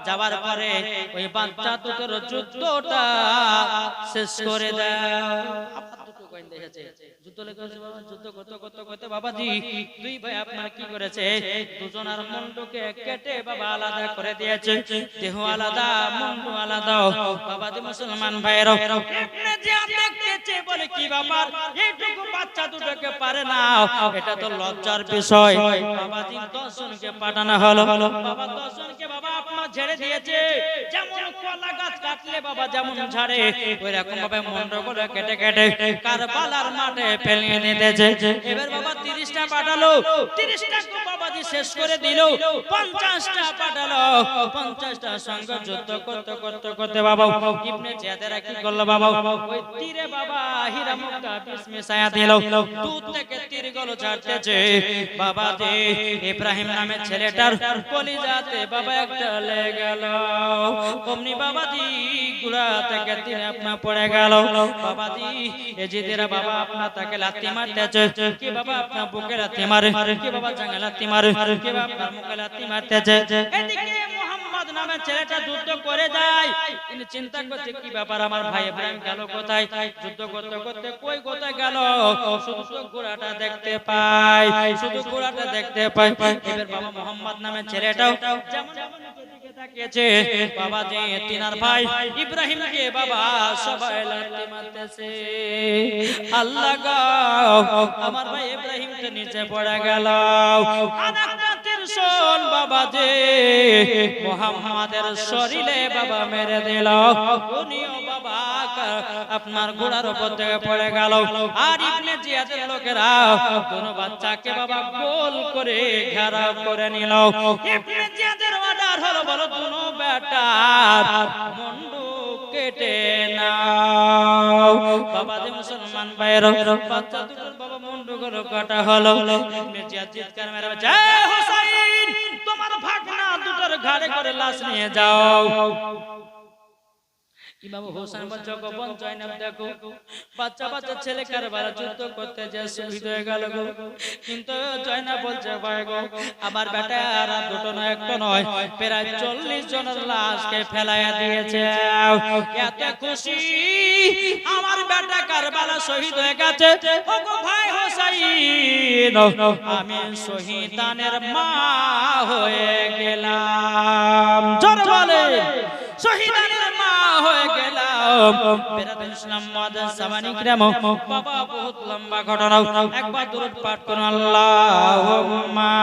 যাবার পরে ওই বাচ্চা দুটোর যুদ্ধটা শেষ করে দাও আবার দুটো গোয়েন্দা এসেছে যুদ্ধ লেগেছে বাবা যুদ্ধ করতে বাবাজি দুই ভাই আপনার কি করেছে দুজনার মুন্ডকে কেটে বাবা আলাদা করে দিয়েছে দেহ আলাদা মুন্ডু আলাদা বাবাজি মুসলমান ভাইরা ইবনে জিয়াদ দেখতেছে বলে কি ব্যাপার এইটুকু বাচ্চা দুটোকে পারে না, এটা তো লজ্জার বিষয়। বাবাজি 10 জনকে পাঠানো হলো। বাবা 10 জনকে বাবা আপনার ঝেড়ে দিয়েছে, যেমন কলা গাছ কাটলে বাবা যেমন ঝাড়ে ওই রকম ভাবে মুন্ডগুলো কেটে কেটে কারবালার মাঠে ফেলিয়ে নিতেছে। এবার বাবা 30টা পাঠালো, 30টা বাবাজি শেষ করে দিল। 50টা পাঠালো, 50টা সঙ্গে যুদ্ধ করতে করতে করতে বাবা ইবনে জিয়াদেরা কি করলো বাবা ওই তীরে বাবা হীরা মুক্তা বিষ মিশায়া দিল। দুধ থেকে তীরগুলো ছাড়তেছে বাবা যে ইব্রাহিম নামে ছেলেটার কলিজাতে বাবা একটা লেগে গেল। অমনি বাবাজি গুড়া থেকে তীরে আপনা পড়ে গেল। বাবাজি এজিদেরা বাবা আপনা তাকে লাথি মারতেছে, কি বাবা আপনার বুকে লাথি মারে, কি বাবা জাঙ্গে লাথি মারে, কি বাবা আপনার মুখে লাথি মারতেছে। এদিকে মুহাম্মদ নামে ছেলেটা যুদ্ধ করে যায়। তিনি চিন্তা করছে কি ব্যাপার আমার ভাই ইব্রাহিম গেল কোথায়? যুদ্ধ করতে করতে কই কোথায় গেল? শুধু ঘোড়াটা দেখতে পাই, শুধু ঘোড়াটা দেখতে পাই। এবার বাবা মুহাম্মদ নামে ছেলেটাও যেমন তাকিয়েছে বাবা যে তিনার ভাই ইব্রাহিমকে বাবা সবাই লাথি মারতেছে। আল্লাহ গো আমার ভাই ইব্রাহিম তো নিচে পড়ে গেল। আরেকটা তীরশন বাবা যে মুহাম্মাদের শরীরে বাবা মেরে দিল। উনিও বাবা আপনার ঘোড়ার উপর থেকে পড়ে গেল। আর ইবনে জিয়াদের লোকেরা দুনো বাচ্চাকে বাবা গোল করে ঘেরাও করে নিল। ইবনে জিয়াদের অর্ডার হলো বলো দুনো বেটার মুন্ডু কেটে নাও। বাবা যে মুসলমান ভাইরা বাচ্চা দুটোর বাবা মুন্ডু গুলো কাটা হলো। ইবনে জিয়াদ চিৎকার মেরে জয় হুসাইন, তোমার ভাগনা দুটোর ঘাড়ে করে লাশ নিয়ে যাও। ইমাম হোসেন বলছে গোপন জয়নাব দেখো বাচ্চা বাচ্চা ছেলে কারবালা যুদ্ধ করতে যে শহীদ হয়ে গেল গো। কিন্তু জয়নাব বলছে ভাই গো আমার বেটা আর দুটো নয় একটা নয় প্রায় 40 জনের লাশকে ফেলাইয়া দিয়েছে। এত খুশি আমার বেটা কারবালা শহীদ হয়ে গেছে। ওগো ভাই হোসেন আমি শহীদানের মা হয়ে গেলাম। জোরে বলে শহীদানের মা হয়ে গেলাম। বেরাদুল ইসলাম মুআজ্জিন সামানি কিরাম বাবা বহুত লম্বা ঘটনা। একবার দুরূদ পাঠ করুন আল্লাহুম্মা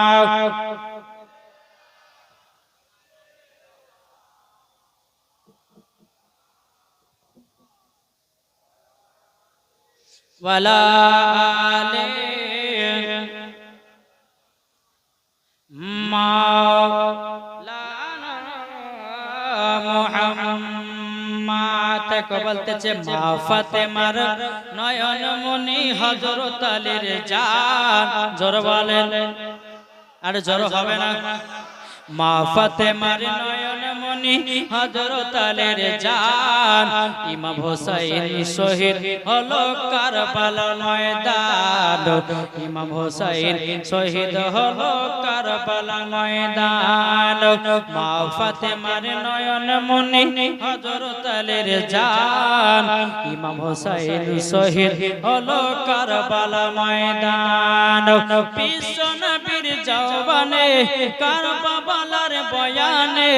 ওয়ালা আলি মাওলানা মুহাম্মদ। বলতেছে মা ফাতেমার নয়ন মনি হযরত আলীর জান। জোর বলেন, আরে জোর হবে না। মা ফাতেমার নয়ন মনি হযরত আলীর জান। ইমাম হোসেন শহীদ হলো কারবালা ময়দান। ইমাম হোসেন শহীদ হলো কারবালা ময়দান। মা ফাতেমার নয়ন মনি হযরত আলীর জান। ইমাম হোসেন শহীদ হলো কারবালা ময়দান। বিশ্ব নবীর জওয়ানে কারবালার বয়ানে,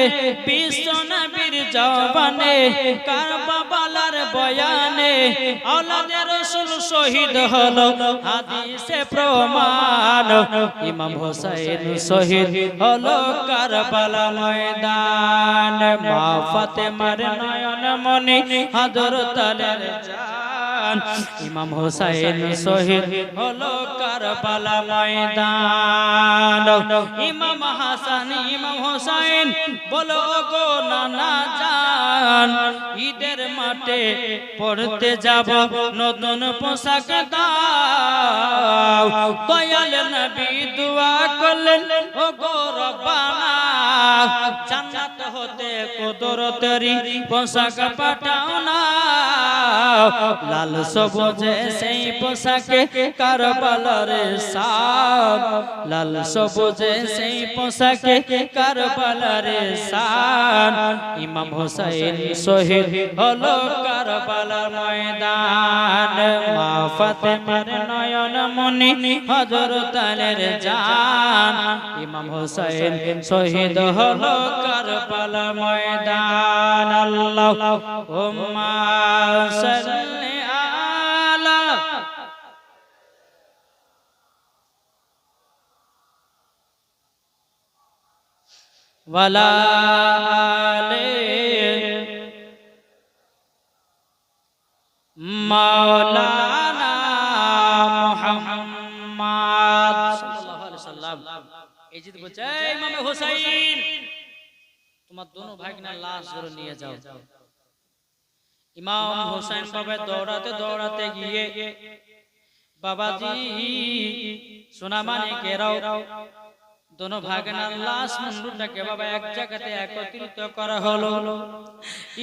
বিশ্ব নবীর জওয়ানে কারবালার বয়ানে আওলাদে রাসূল শহীদ হলো হাদিসে প্রমাণ। ইমাম হোসেন শহীদ হলো কারবালা ময়দান। মা ফাতেমার নয়ন মনি হযরত আলীর জান। ইমাম হোসেন শহীদ হলো কারবালা ময়দান। ইমাম হাসান ইমাম হোসেন বলো গো নানা জান ঈদের মাঠে পড়তে যাব নতুন পোশাক দাও। দয়াল নবী দোয়া করলেন ও গো রব্বানা জান্নাত হতে কুদরতেরি পোশাক পাঠাও না। লাল সবুজে সেই পোশাকে কারবালার শান। লাল সবুজে সেই পোশাকে কারবালার শান। ইমাম হোসেন শহীদ হলো কারবালা ময়দান। মা ফাতেমার নয়ন মনি হযরত আলীর জান। ইমাম হোসেন শহীদ হলো কারবালা ময়দান। আল্লাহুম্মা সাল্লি আলা ওয়ালা আলে মাওলানা মুহাম্মদ সাল্লাল্লাহু আলাইহি সাল্লাম। এই যে বলছে ইমাম হোসেন তোমার দোনো ভাগিনার লাশ ধরে নিয়ে যাও। ইমাম হোসেন বাবা দৌড়াতে দৌড়াতে গিয়ে বাবাজি সোনা মানে কেরাও দোনো ভাগিনার লাশ মুন্ডুটাকে বাবা এক জায়গাতে একত্রিত করা হলো।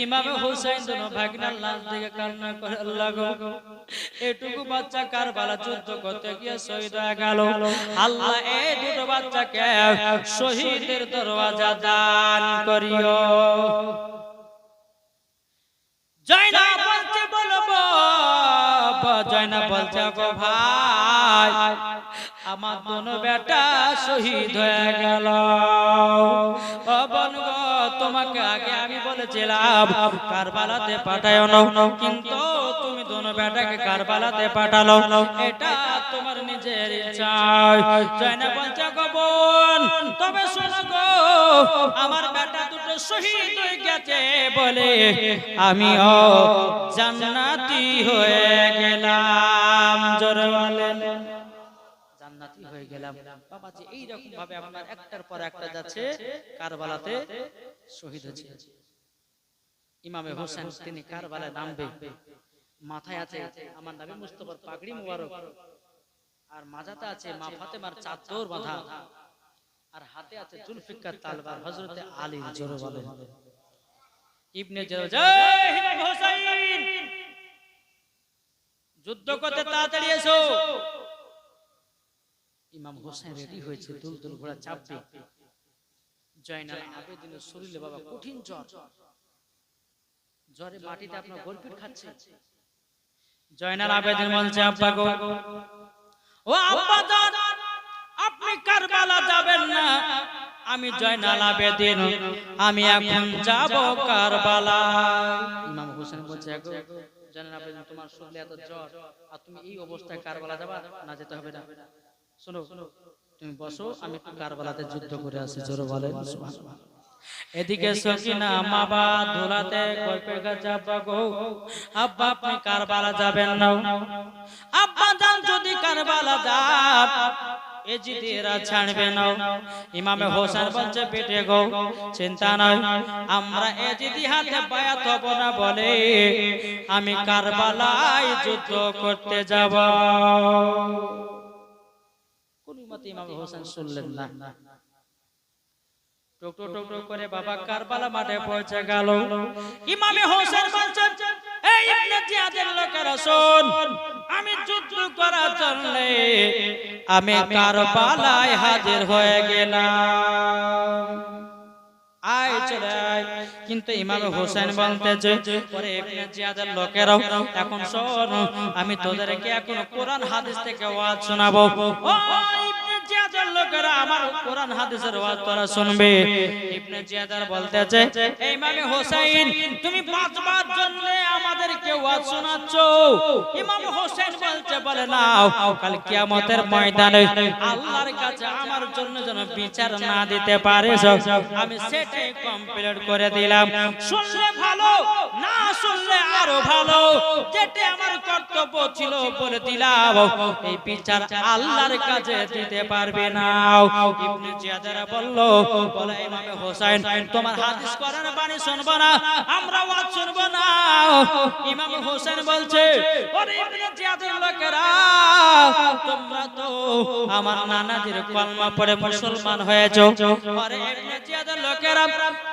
ইমাম হোসেন দোনো ভাগিনার লাশ দেখে কান্না করে আল্লাহ গো এটুকু বাচ্চা কারবালা যুদ্ধ করতে গিয়ে শহীদ হয়ে গেল। আল্লাহ এই দুটো বাচ্চাকে শহীদের দরওয়াজা দান করিও। জয়না বলছে বলবো জয়না বলছে গো ভাই আমার দোনো বেটা শহীদ হয়ে গেল। ও বোন গো তোমাকে আগে আমি বলেছিলাম কারবালাতে পাঠাও না, কিন্তু তুমি দোনো বেটাকে কারবালাতে পাঠালো, এটা তোমার নিজের ইচ্ছা। জয়না বলছে গো বোন তবে শোনো গো আমার বেটা দুটো শহীদ হয়ে গেছে বলে আমিও জান্নাতি হয়ে গেলাম। জোরে বলেন জান্নাতি হয়ে গেলাম। বাবাজি এইরকম ভাবে আপনার একটার পর একটা যাচ্ছে কারবালাতে শহীদ হয়েছে। ইমামে হোসেন তিনি কারবালায় নামবে, মাথায় আছে আমার নবী মুস্তাফার পাগড়ি মুবারক, আর মাজাতে আছে মা ফাতেমার চাদর বাঁধা, আর হাতে আছে জুলফিকার তলোয়ার হযরতে আলী। জোরে বলেন ইবনে জয় ইমাম হোসেন যুদ্ধ করতে তাড়াতাড়ি এসো। ইমাম হোসেন রেডি হয়েছে, দুলদুল ঘোড়া চাপবে। জয়নাল আবেদিনের শরীরে বাবা কঠিন জ্বর, জ্বরে মাটিতে আপনার গলপিট খাচ্ছে। জয়নাল আবেদিন বলছে আব্বা গো ও আব্বা জান আপনি কারবালা যাবেন না, আমি জয়নাল আবেদিন আমি এখন যাব কারবালা। ইমাম হোসেন বলছে গো জয়নাল আবেদিন তোমার শরীরে এত জ্বর আর তুমি এই অবস্থায় কারবালা যাবা না, যেতে হবে না। শোনো তুমি বসো আমি একটু কারবালাতে যুদ্ধ করে আসি। জোরে বলেন সুবহানাল্লাহ। এদিকে সকিনা মাবা ধুলাতে গল্পের কাছে আব্বা গো আব্বা আপনি কারবালা যাবেন না, আব্বা জান যদি কারবালা যান এজিদেরা ছাড়বে না। ইমামে হোসেন বলছে বেটে গো চিন্তা নাই, আমরা এজিদি হাতে বায়াত হব না বলে আমি কারবালায় যুদ্ধ করতে যাব। কোন মতে ইমামে হোসেন শুনলেন না। টক টক টক টক করে বাবা কারবালা মাঠে পৌঁছে গেল। ইমামে হোসেন বলছেন এই ইবনে জিয়াদের লোকেরা শোন, আমি যুদ্ধ করার জন্য আমি কারবালায় হাজির হয়ে গেলাম, আয় চলে আয়। কিন্তু ইমামে হোসেন বলতেছে পরে ইবনে জিয়াদের লোকেরাও এখন শোন আমি তোদেরকে এখন কোরআন হাদিস থেকে ওয়াজ শোনাবো। ও ইবনে জিয়াদের লোকেরা আমার কোরআন হাদিসের ওয়াজ তোরা শুনবে। ইবনে জিয়াদার বলতেছে এই ইমামে হোসেন তুমি বাঁচবার জন্য আমাদেরকে ওয়াজ শোনাচ্ছো। ইমাম হোসেন বলছে বলে নাও কাল কিয়ামতের ময়দানে আল্লাহর কাছে আমার জন্য যেন বিচার না দিতে পারে আমি সেটাই কমপ্লিট করে দিলাম। শুনলে ভালো, না শুনলে আরো ভালো, যেটা আমার কর্তব্য ছিল বলে দিলাম, এই বিচার আল্লাহর কাছে দিতে পারবে না। ইবনে জিয়াদারা বলল বলে ইমামে হোসেন তোমার হাদিস কোরআন বাণী শুনবো না, আমরা ওয়াজ শুনবো না। ইমাম হোসেন বলছে ওরে ইবনে জিয়াদের লোকেরা তোমরা তো আমার নানাজির কলমা পড়ে মুসলমান হয়েছো, আরে ইবনে জিয়াদের লোকেরা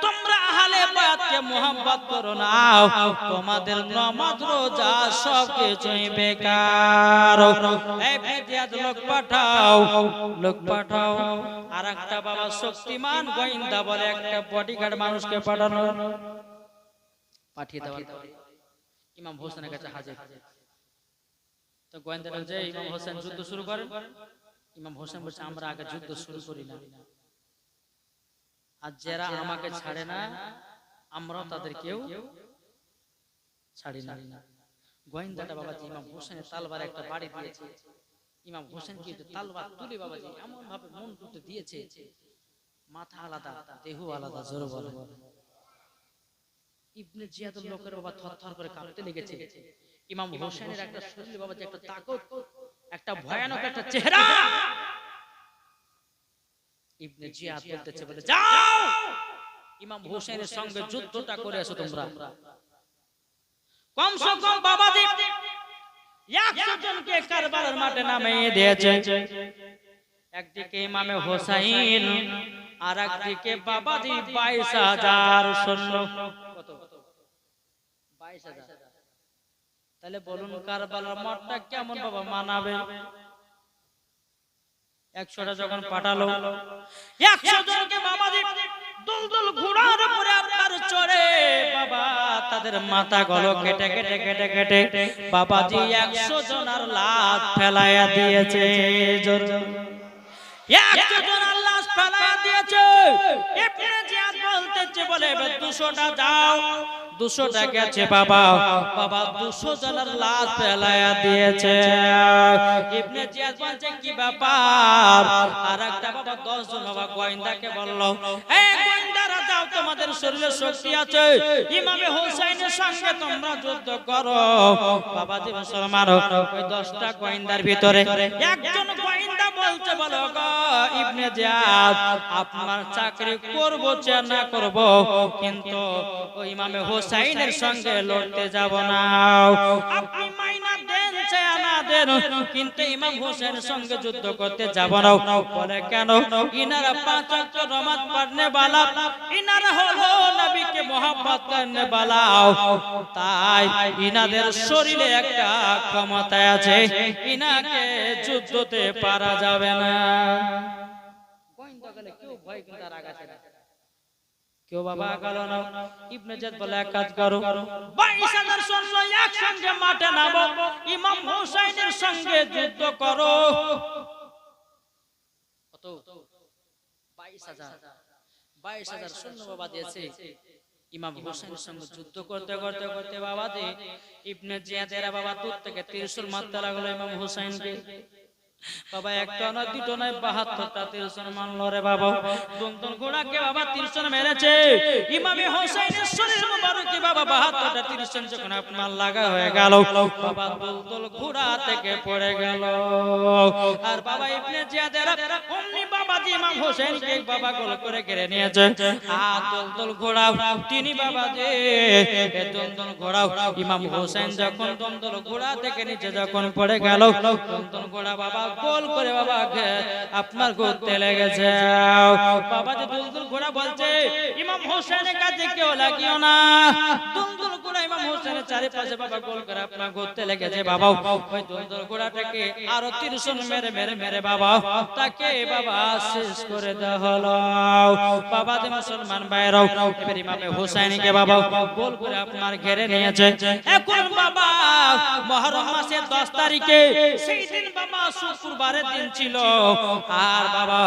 তোমরা আহলে বায়াতকে মুহাব্বত করো না, তোমাদের নামাজ রোজা সব কিছুই বেকার। ইবনে জিয়াদ লোক পাঠাও, লোক পাঠাও। আর একটা বাবা শক্তিমান গোয়েন্দা বলে একটা বডিগার্ড মানুষকে পাঠানো, পাঠিয়ে দেওয়ার পরে ইমাম হোসেনের কাছে হাজির। তো গোয়েন্দারা যে ইমাম হোসেন যুদ্ধ শুরু করেন। ইমাম হোসেন বলছে আমরা আগে যুদ্ধ শুরু করি না, আর যারা আমাকে ছাড়ে না আমরাও তাদেরকেও ছাড়ি না। গোয়েন্দাটা বাবাজি ইমাম হোসেনের তালবার একটা বাড়ি দিয়েছে। ইমাম হোসেন কি তালবার তুলে বাবাজি এমন ভাবে মন টুটে দিয়েছে, মাথা আলাদা, দেহ আলাদা, জোরে বলে। ইবনে জিয়াদের লোকের বাবা থরথর করে কাঁপতে লেগেছে। ইমাম হোসেনের একটা শরীর বাবা যে একটা তাকত, একটা ভয়ানক একটা চেহারা। ইবনে জিয়াদ বলতেছে, বলে যাও ইমাম হোসেনের সঙ্গে যুদ্ধটা করে এসো তোমরা। কমসে কম বাবাজি 100 জনকে কারবালার মাঠে নামিয়ে দিয়েছে। একদিকে ইমামে হোসাইন আর একদিকে বাবাজি 22,000 সৈন্য। কত? 22,000। তাহলে বলুন কারবালার মাঠটা কেমন বাবা মানাবে? 100টা যখন পাঠালো, 100 জনকে বাবাজি দুলদুল ঘোড়ার উপরে আপনার চড়ে বাবা তাদের মাথা গলো কেটে কেটে কেটে কেটে বাবাজি 100 জনের লাশ ফেলাইয়া দিয়েছে। 100 জনের লাশ ফেলাইয়া দিয়েছে। ইবনে জিয়াদ বলতেছে, বলে 200টা যাও, 200টা গেছে বাবা। বাবা 200 জনের লাশ ফেলাইয়া দিয়েছে। ইবনে জিয়াদ বলছে কি ব্যাপার? আর একটা বাবা 10 জন বাবা গোয়েন্দাকে বলল, এই গোয়েন্দারা যাও, তোমাদের শরীরে শক্তি আছে, ইমামে হোসেনের সঙ্গে তোমরা যুদ্ধ করো। বাবা জি মুসলমান, ওই 10টা গোয়েন্দার ভিতরে একজন গোয়েন্দা বলছে, বলো গো ইবনে জিয়াদ, আপনার চাকরি করব চাই না করব, কিন্তু ওই ইমামে হোসেনের সঙ্গে লড়তে যাব না। আপনি মাইনা দেন চাই না দেন, কিন্তু ইমাম হোসেনের সঙ্গে যুদ্ধ করতে যাব না। বলে কেন? ইনারা 5 ওয়াক্ত নামাজ পড়নে वाला, ইনারা হলো নবীকে मोहब्बत করনে वाला, তাই ইনাদের শরীরে একটা ক্ষমতা আছে, ইনাকে যুদ্ধতে পারা যাবে না। গোয়েন্দা গেলে কেউ ভয় কিন্তু আর আগাছে না, কেউ বাবা গেল না। ইবনে জিয়াদ বলে এক কাজ করো, 22,000 সৈন্য একসঙ্গে মাঠে নামো, ইমাম হোসেনের সঙ্গে যুদ্ধ করো। কত? 22,000 সৈন্য বাবা দিয়েছে। ইমাম হোসেনের সঙ্গে যুদ্ধ করতে করতে করতে বাবা দে ইবনে জিয়াদের বাবা দূর থেকে ত্রিশূল মারতে লাগলো ইমাম হোসেনকে। বাবা একটা না দুটো নয় 72টা ত্রিশূল মারলো রে বাবা। দুনদুন ঘোড়াকে বাবা ত্রিশূল মেরেছে। ইমামে হোসেনের শরীর মুবারকে বাবা 72টা ত্রিশূল যখন আপনার লাগা হয়ে গেল, বাবা দুলদুল ঘোড়া থেকে পড়ে গেল। আর বাবা ইবনে জিয়াদের অমনি বাবা জি ইমাম হোসেনকে বাবা গোল করে ঘিরে নিয়েছে। আর দুলদুল ঘোড়া তিনি বাবা যে দুলদুল ঘোড়া ইমাম হোসেন যখন দুলদুল ঘোড়া থেকে নিচে যখন পড়ে গেল, দুলদুল ঘোড়া বাবা গোল করে বাবা আপনার ঘুরতে লেগেছে। বাবা যে দুলদুল ঘোড়া বলছে ইমাম হোসেনের কাছে কেউ লাগিও না। দুলদুল ঘোড়া ইমাম হোসেনের চারিপাশে বাবা গোল করে আপনার ঘুরতে লেগেছে। বাবা ওই দুলদুল ঘোড়াটাকে আরো ত্রিশূল মেরে মেরে মেরে বাবা তাকে বাবা শেষ করে দেওয়া হলো। বাবা যে মুসলমান ভাইরাও এবার ইমামে হোসেনকে বাবা গোল করে আপনার ঘিরে নিয়েছে। এখন বাবা মুহররম মাসের 10 তারিখে সেই দিন বাবা শুক্রবারের দিন ছিল। আর বাবা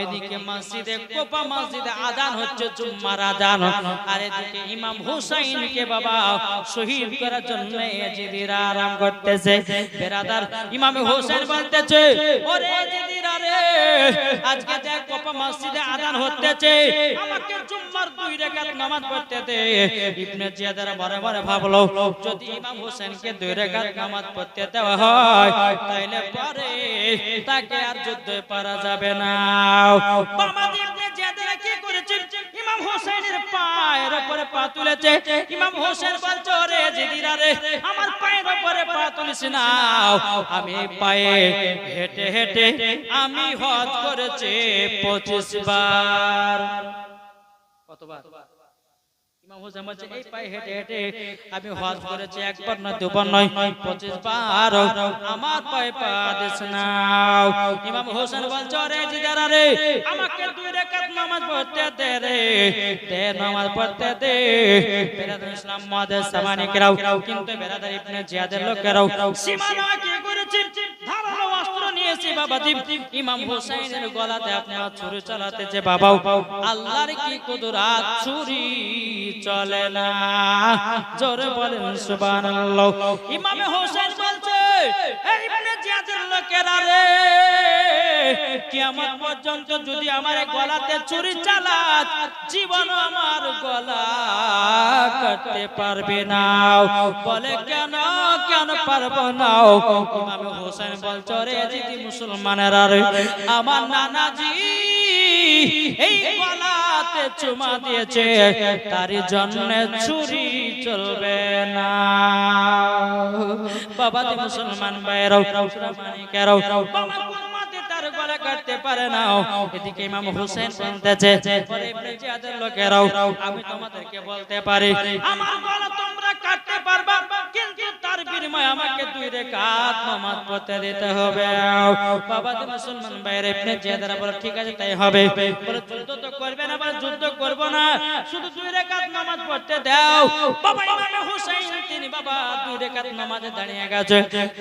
এদিকে মসজিদে কোপা মসজিদে আযান হচ্ছে, জুম্মার আযান। আর এদিকে ইমাম হোসেনকে বাবা শহীদ করার জন্য জিদিরা আরাম করতেছে। বেরাদার ইমাম হোসেন বলতেছে, ওরে জিদিরা রে, আজকে দেখ কোপা মসজিদে আযান হচ্ছে, আমাকে জুম্মার 2 রাকাত নামাজ পড়তে দে। ইবনে জিয়াদের মনে মনে ভাবলো, যদি ইমাম হোসেনকে 2 রাকাত নামাজ পড়তে দেওয়া হয় তাইলে পরে তাকে আর যুদ্ধে পারা যাবে না। বাবা ইবনে জিয়াদের কি করেছে? ইমাম হোসেনের পায়ের উপরে পা তুলেছে। ইমাম হোসেন বলছে, ওরে জিদিরা রে, আমার পায়ের উপরে পা তুলিস না, আমি পায়ে হেঁটে হেঁটে আমি হজ করেছি 25 বার। কতবার? ইমাম হোসেন বলছে, এই পায়ে হেঁটে হেঁটে আমি হজ করেছি, একবার নয় দুবার নয় 25 বার, আমার পায়ে পা দিস না। ইমাম হোসেন বলছে, ওরে জিদারা রে, আমাকে 2 রাকাত নামাজ পড়তে দে রে, দে নামাজ পড়তে দে। বেরাদার ইসলাম মুআদ্দিস সামানি কেরাও, কিন্তু বেরাদার ইবনে জিয়াদের লোকেরাও সীমানা কি করেছে? ধারালো অস্ত্র নিয়েছে বাবাজি ইমাম হোসেনের গলাতে আপনার ছুরি চালাতেছে। বাবা আল্লাহর কি কুদরত, ছুরি চলে না। জোরে বলেন সুবহানাল্লাহ। ইমাম হোসেন বলছে, এই ইবনে জিয়াদের লোকেরা রে, কিয়ামত পর্যন্ত যদি আমার গলাতে ছুরি চালাস জীবন আমার গলা কাটতে পারবে না। বলে কেন কেন পারবো না? ইমাম হোসেন বলছে রে যদি মুসলমানেরা রে আমার নানাজি এই গলাতে চুমা দিয়েছে তার জন্য ছুরি চলবে না। বাবা দি মুসলমান ভাইরাও মানিকেরাও বাবা কুরমাতে তার গলা কাটতে পারে না। এদিকে ইমাম হোসেন বলতেছে পরে ইবনে জিয়াদের লোকেরাও আমি তোমাদেরকে বলতে পারি আমার গলা তোমরা কাটতে পারবা কিন্তু তার বিনিময়ে আমাকে 2 রাকাত নামাজ পড়তে দিতে হবে। বাবা দি মুসলমান ভাইরা ইবনে জিয়াদরা বলে ঠিক আছে তাই হবে। বলে যুদ্ধ তো করবে না? বলে যুদ্ধ করব না, শুধু 2 রাকাত নামাজ পড়তে দাও। বাবা ইমাম হোসেন তিনি বাবা 2 রাকাত নামাজে দাঁড়িয়ে গেছে।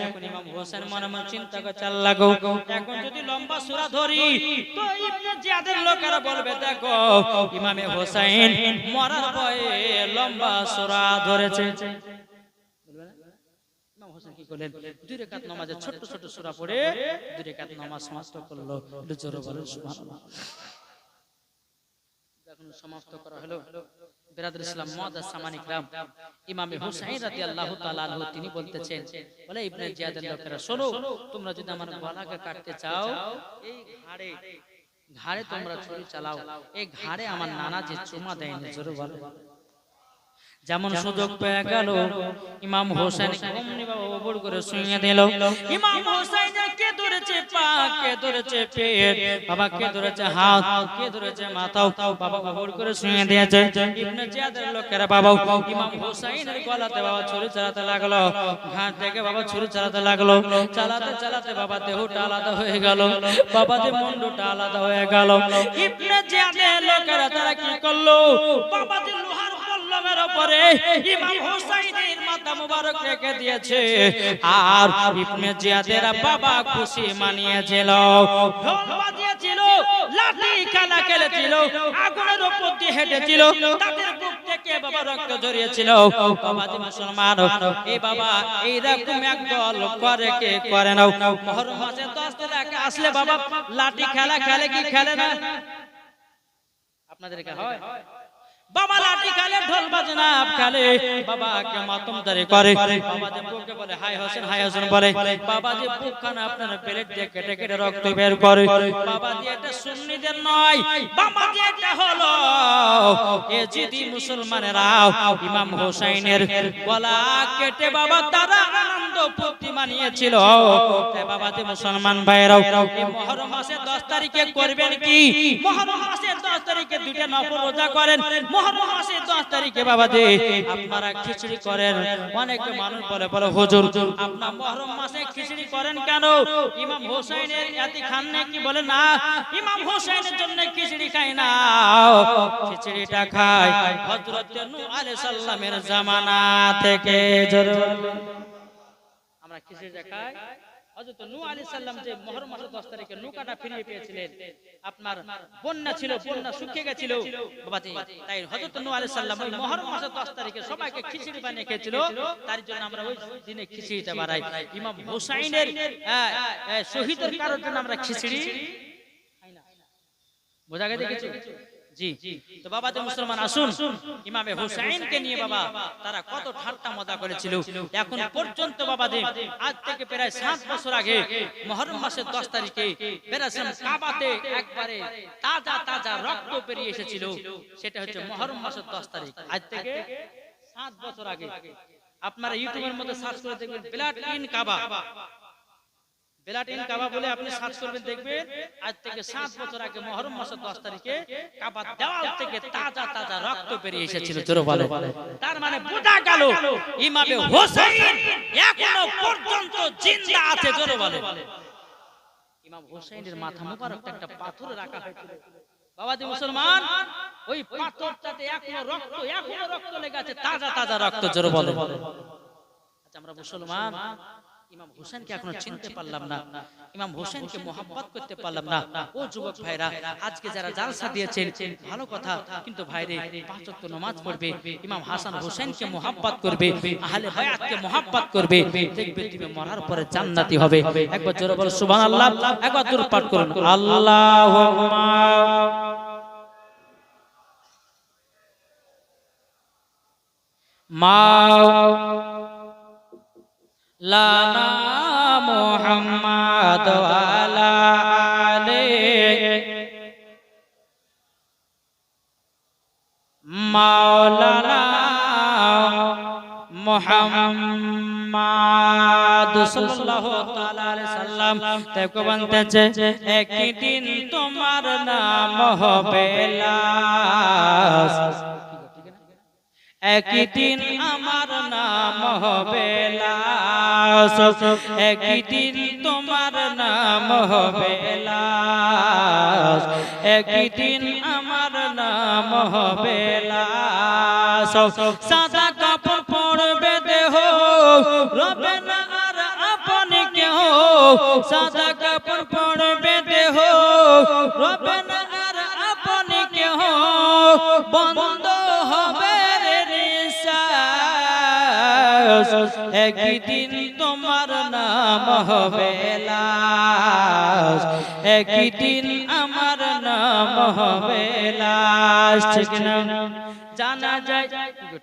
এখন ইমাম হোসেন মনে মনে চিন্তা করে চাল লাগো এখন যদি লম্বা সূরা ধরি তো ইবনে জিয়াদের লোকেরা বলবে দেখো ইমাম হোসেন মরার ভয়ে লম্বা সূরা ধরেছে। ইমাম হোসেন কি করলেন 2 রাকাত নামাজে ছোট ছোট সূরা পড়ে 2 রাকাত নামাজ সমাপ্ত করলো। একটু জোরে বলেন সুবহানাল্লাহ। যখন সমাপ্ত করা হলো বিরাদর ইসলাম মুআদ্দাস সামানি کرام ইমাম হুসাইন রাদিয়াল্লাহু তাআলা আনহু তিনি বলতেছেন বলে ইবনে জিয়াদের লোকেরা শোনো তোমরা যদি আমার গলাকে কাটতে চাও এই ঘাড়ে তোমরা ছুরি চালাও। এই ঘাড়ে আমার নানা যে চুমা দেয়নি জোরে বলো। যেমন সুযোগ পেয়ে গেল ইমাম হোসেন অমনি বাবা বড় করে শুইয়ে দিল। ইমাম হোসেন কে ধরেছে পা, কে ধরেছে পেট, বাবা কে ধরেছে হাত, কে ধরেছে মাথা, বাবা বড় করে শুইয়ে দিয়েছে। ইবনে জিয়াদের লোকেরা বাবা ইমাম হোসেনের গলাতে বাবা ছুরি চালাতে লাগলো, ঘাট থেকে বাবা ছুরি চালাতে লাগলো। চালাতে চালাতে বাবা দেহটা আলাদা হয়ে গেল, বাবা যে মুন্ডটা আলাদা হয়ে গেল। ইবনে জিয়াদের লোকেরা তারা কি করলো বাবা যে লোহার পল্লবের উপরে ইমাম হোসেনের মাথা মুবারক রেখে দিয়েছে। আর ইবনে জিয়াদের বাবা খুশি মানিয়েছিল, ঢোল বাজিয়েছিল, লাঠি খেলা খেলেছিল, আগুনের উপর দিয়ে হেঁটেছিল, তাদের বুক থেকে বাবা রক্ত ঝরিয়েছিল। বাবা যে মুসলমান এই বাবা এইরকম একদল করে কে করে না। মুহররম মাসে 10 তারিখ আসলে বাবা লাঠি খেলা খেলে কি খেলে না? আপনাদের এখানে হয় বাবা লাঠি খেলে, ঢোল বাজনা খেলে, বাবাকে মাতমদারি করে। বাবা যে বুকে বলে হাই হোসেন হাই হোসেন বলে, বাবা যে বুকখানা আপনার প্লেট দিয়ে কেটে কেটে রক্ত বের করে। বাবা যে এটা সুন্নিদের নয়, বাবা যে এটা হলো এজিদি মুসলমানেরা ইমাম হোসেনের গলা কেটে বাবা তারা আনন্দ ফুর্তি মানিয়েছিল। তাই বাবা যে মুসলমান ভাইরাও এই মুহররম মাসে 10 তারিখে করবেন কি? মুহররম মাসে 10 তারিখে 2টা নফল রোজা করেন। মুহররম মাসে 10 তারিখে বাবা যে আপনারা খিচুড়ি করেন। অনেক মানুষ বলে বলে হুজুর আপনারা মুহররম মাসে খিচুড়ি করেন কেন? ইমাম হোসেনের এতি খান নাকি? বলে না, ইমাম হোসেনের জন্য খিচুড়ি খাই না, খিচুড়িটা খাই হযরত নূহ আলাইহিস সালামের জামানা থেকে। আমরা খিচুড়িটা খাই হযরত নূহ আলাইহিস সালাম যে মুহররম মাসের 10 তারিখে নৌকাটা ফিরিয়ে পেয়েছিলেন, আপনার বন্যা ছিল, বন্যা শুকিয়ে গেছিল বাবাজি, তাই হযরত নূহ আলাইহিস সালাম ওই মুহররম মাসের 10 তারিখে সবাইকে খিচুড়ি বানিয়ে খেয়েছিল। তার জন্য আমরা ওই দিনে খিচুড়িটা বানাই। ইমাম হোসেনের শহীদের কারণে জন্য আমরা খিচুড়ি খাই না। বোঝা গেছে কিছু? জি। তো বাবা যে মুসলমান আসুন ইমাম হোসেনকে নিয়ে বাবা তারা কত ঠাট্টা মজা করেছিল। এখন পর্যন্ত বাবা যে আজ থেকে প্রায় 7 বছর আগে মুহররম মাসের 10 তারিখে বেরাসম কাবাতে একবারে তাজা তাজা রক্ত বেরিয়ে এসেছিল। সেটা হচ্ছে মুহররম মাসের 10 তারিখ, আজ থেকে 7 বছর আগে। আপনারা ইউটিউবের মধ্যে সার্চ করে দেখবেন blood in Kaaba, blood in কাবা বলে আপনি সার্চ করবেন, দেখবেন আজ থেকে 7 বছর আগে মুহররম মাসের 10 তারিখে কাবা দেওয়াল থেকে তাজা তাজা রক্ত বেরিয়ে এসেছিল। জোরে বলে, তার মানে বোঝা গেল ইমাম হোসেন এখনো পর্যন্ত জিন্দা আছে। জোরে বলে, ইমাম হোসেনের মাথা মুবারকটা একটা পাথরে রাখা হয়েছিল বাবাজি মুসলমান, ওই পাথরটাতে এখনো রক্ত লেগে আছে, তাজা তাজা রক্ত। জোরে বলে। আচ্ছা আমরা মুসলমান ইমাম হোসেনকে এখনো চিনতে পারলাম না, ইমাম হোসেনকে মোহাব্বত করতে পারলাম না। ও যুবক ভাইরা, আজকে যারা জালসা দিয়েছেন ভালো কথা, কিন্তু ভাইরে 5 ওয়াক্ত নামাজ পড়বে, ইমাম হাসান হোসেনকে মোহাব্বত করবে, আহলে বায়াতকে মোহাব্বত করবে, দেখবে তুমি মরার পরে জান্নাতি হবে। একবার জোরে বল সুবহানাল্লাহ, একবার দরুদ পাঠ করুন আল্লাহুম্মা মাওলানা মুহাম্মদ ওয়া আলা আলিহি মাওলানা মুহাম্মদ সাল্লাল্লাহু তাআলা আলাইহি সাল্লাম তাকে বলতেছে একদিন তোমার নাম হবে লাশ, একদিন আমার নাম হবে লাশ, একদিন তোমার নাম হবে লাশ, একদিন আমার নাম হবে লাশ। সাদা কাপড় পরবে দেহ, রবে না আর আপনি কেহ, সাদা কাপড় পরবে দেহ, রবে না আর আপনি কেহ, বন্ধ হবে একদিন তোমার নাম হবে লাশ, একদিন আমার নাম হবে লাশ। ঠিক না? জানা যায়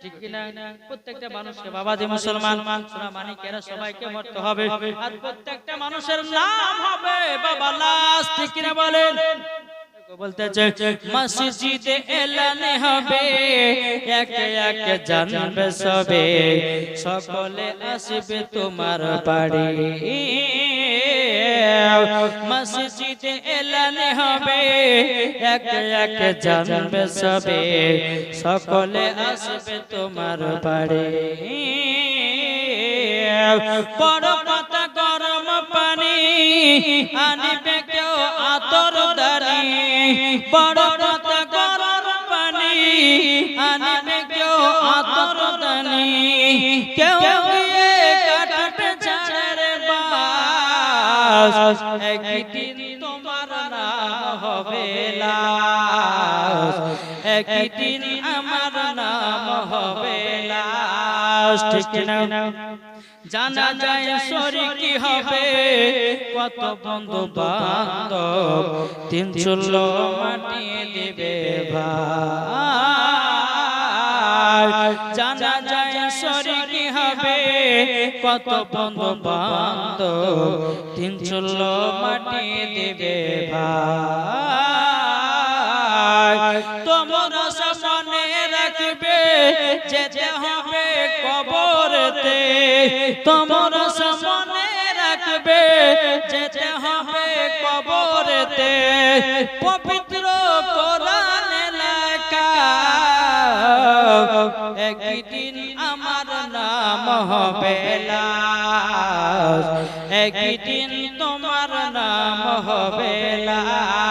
ঠিক কিনা? প্রত্যেকটা মানুষকে বাবা যে মুসলমান সোনা মানিকেরা সবাইকে মরতে হবে, আর প্রত্যেকটা মানুষের নাম হবে বাবা লাশ। ঠিক কিনা বলেন? বলতেছে মসজিদে এলান হবে, একে একে জানবে সবে, সকলে আসবে তোমার বাড়ি। মসজিদে এলান হবে, একে একে জানবে সবে, সকলে আসবে তোমার বাড়ি। বড় পাতা গরম পানি আনিবে কেউ আতর দানি, বড় পাতা গরম পানি আনিবে কেউ আতর দানি, কেউ কাটবে ঝাড়ের বাস, একদিন তোমার নাম হবে লাশ, একদিন আমার নাম হবে লাশ। ঠিক না? জানা যায় শরীকি হবে কত বন্ধু বান্ধব, 300 মাটি দিবে ভাই। জানা যায় শরীকি হবে কত বন্ধু বান্ধব, 300 মাটি দিবে ভাই। তোমরা সামনে রাখবে যেতে হবে কবরেতে, তোমরা সামনে রাখবে যেতে হবে কবরেতে, পবিত্র কোরআন লেখা একদিন আমার নাম হবে লাশ, একদিন তোমার নাম হবে লাশ।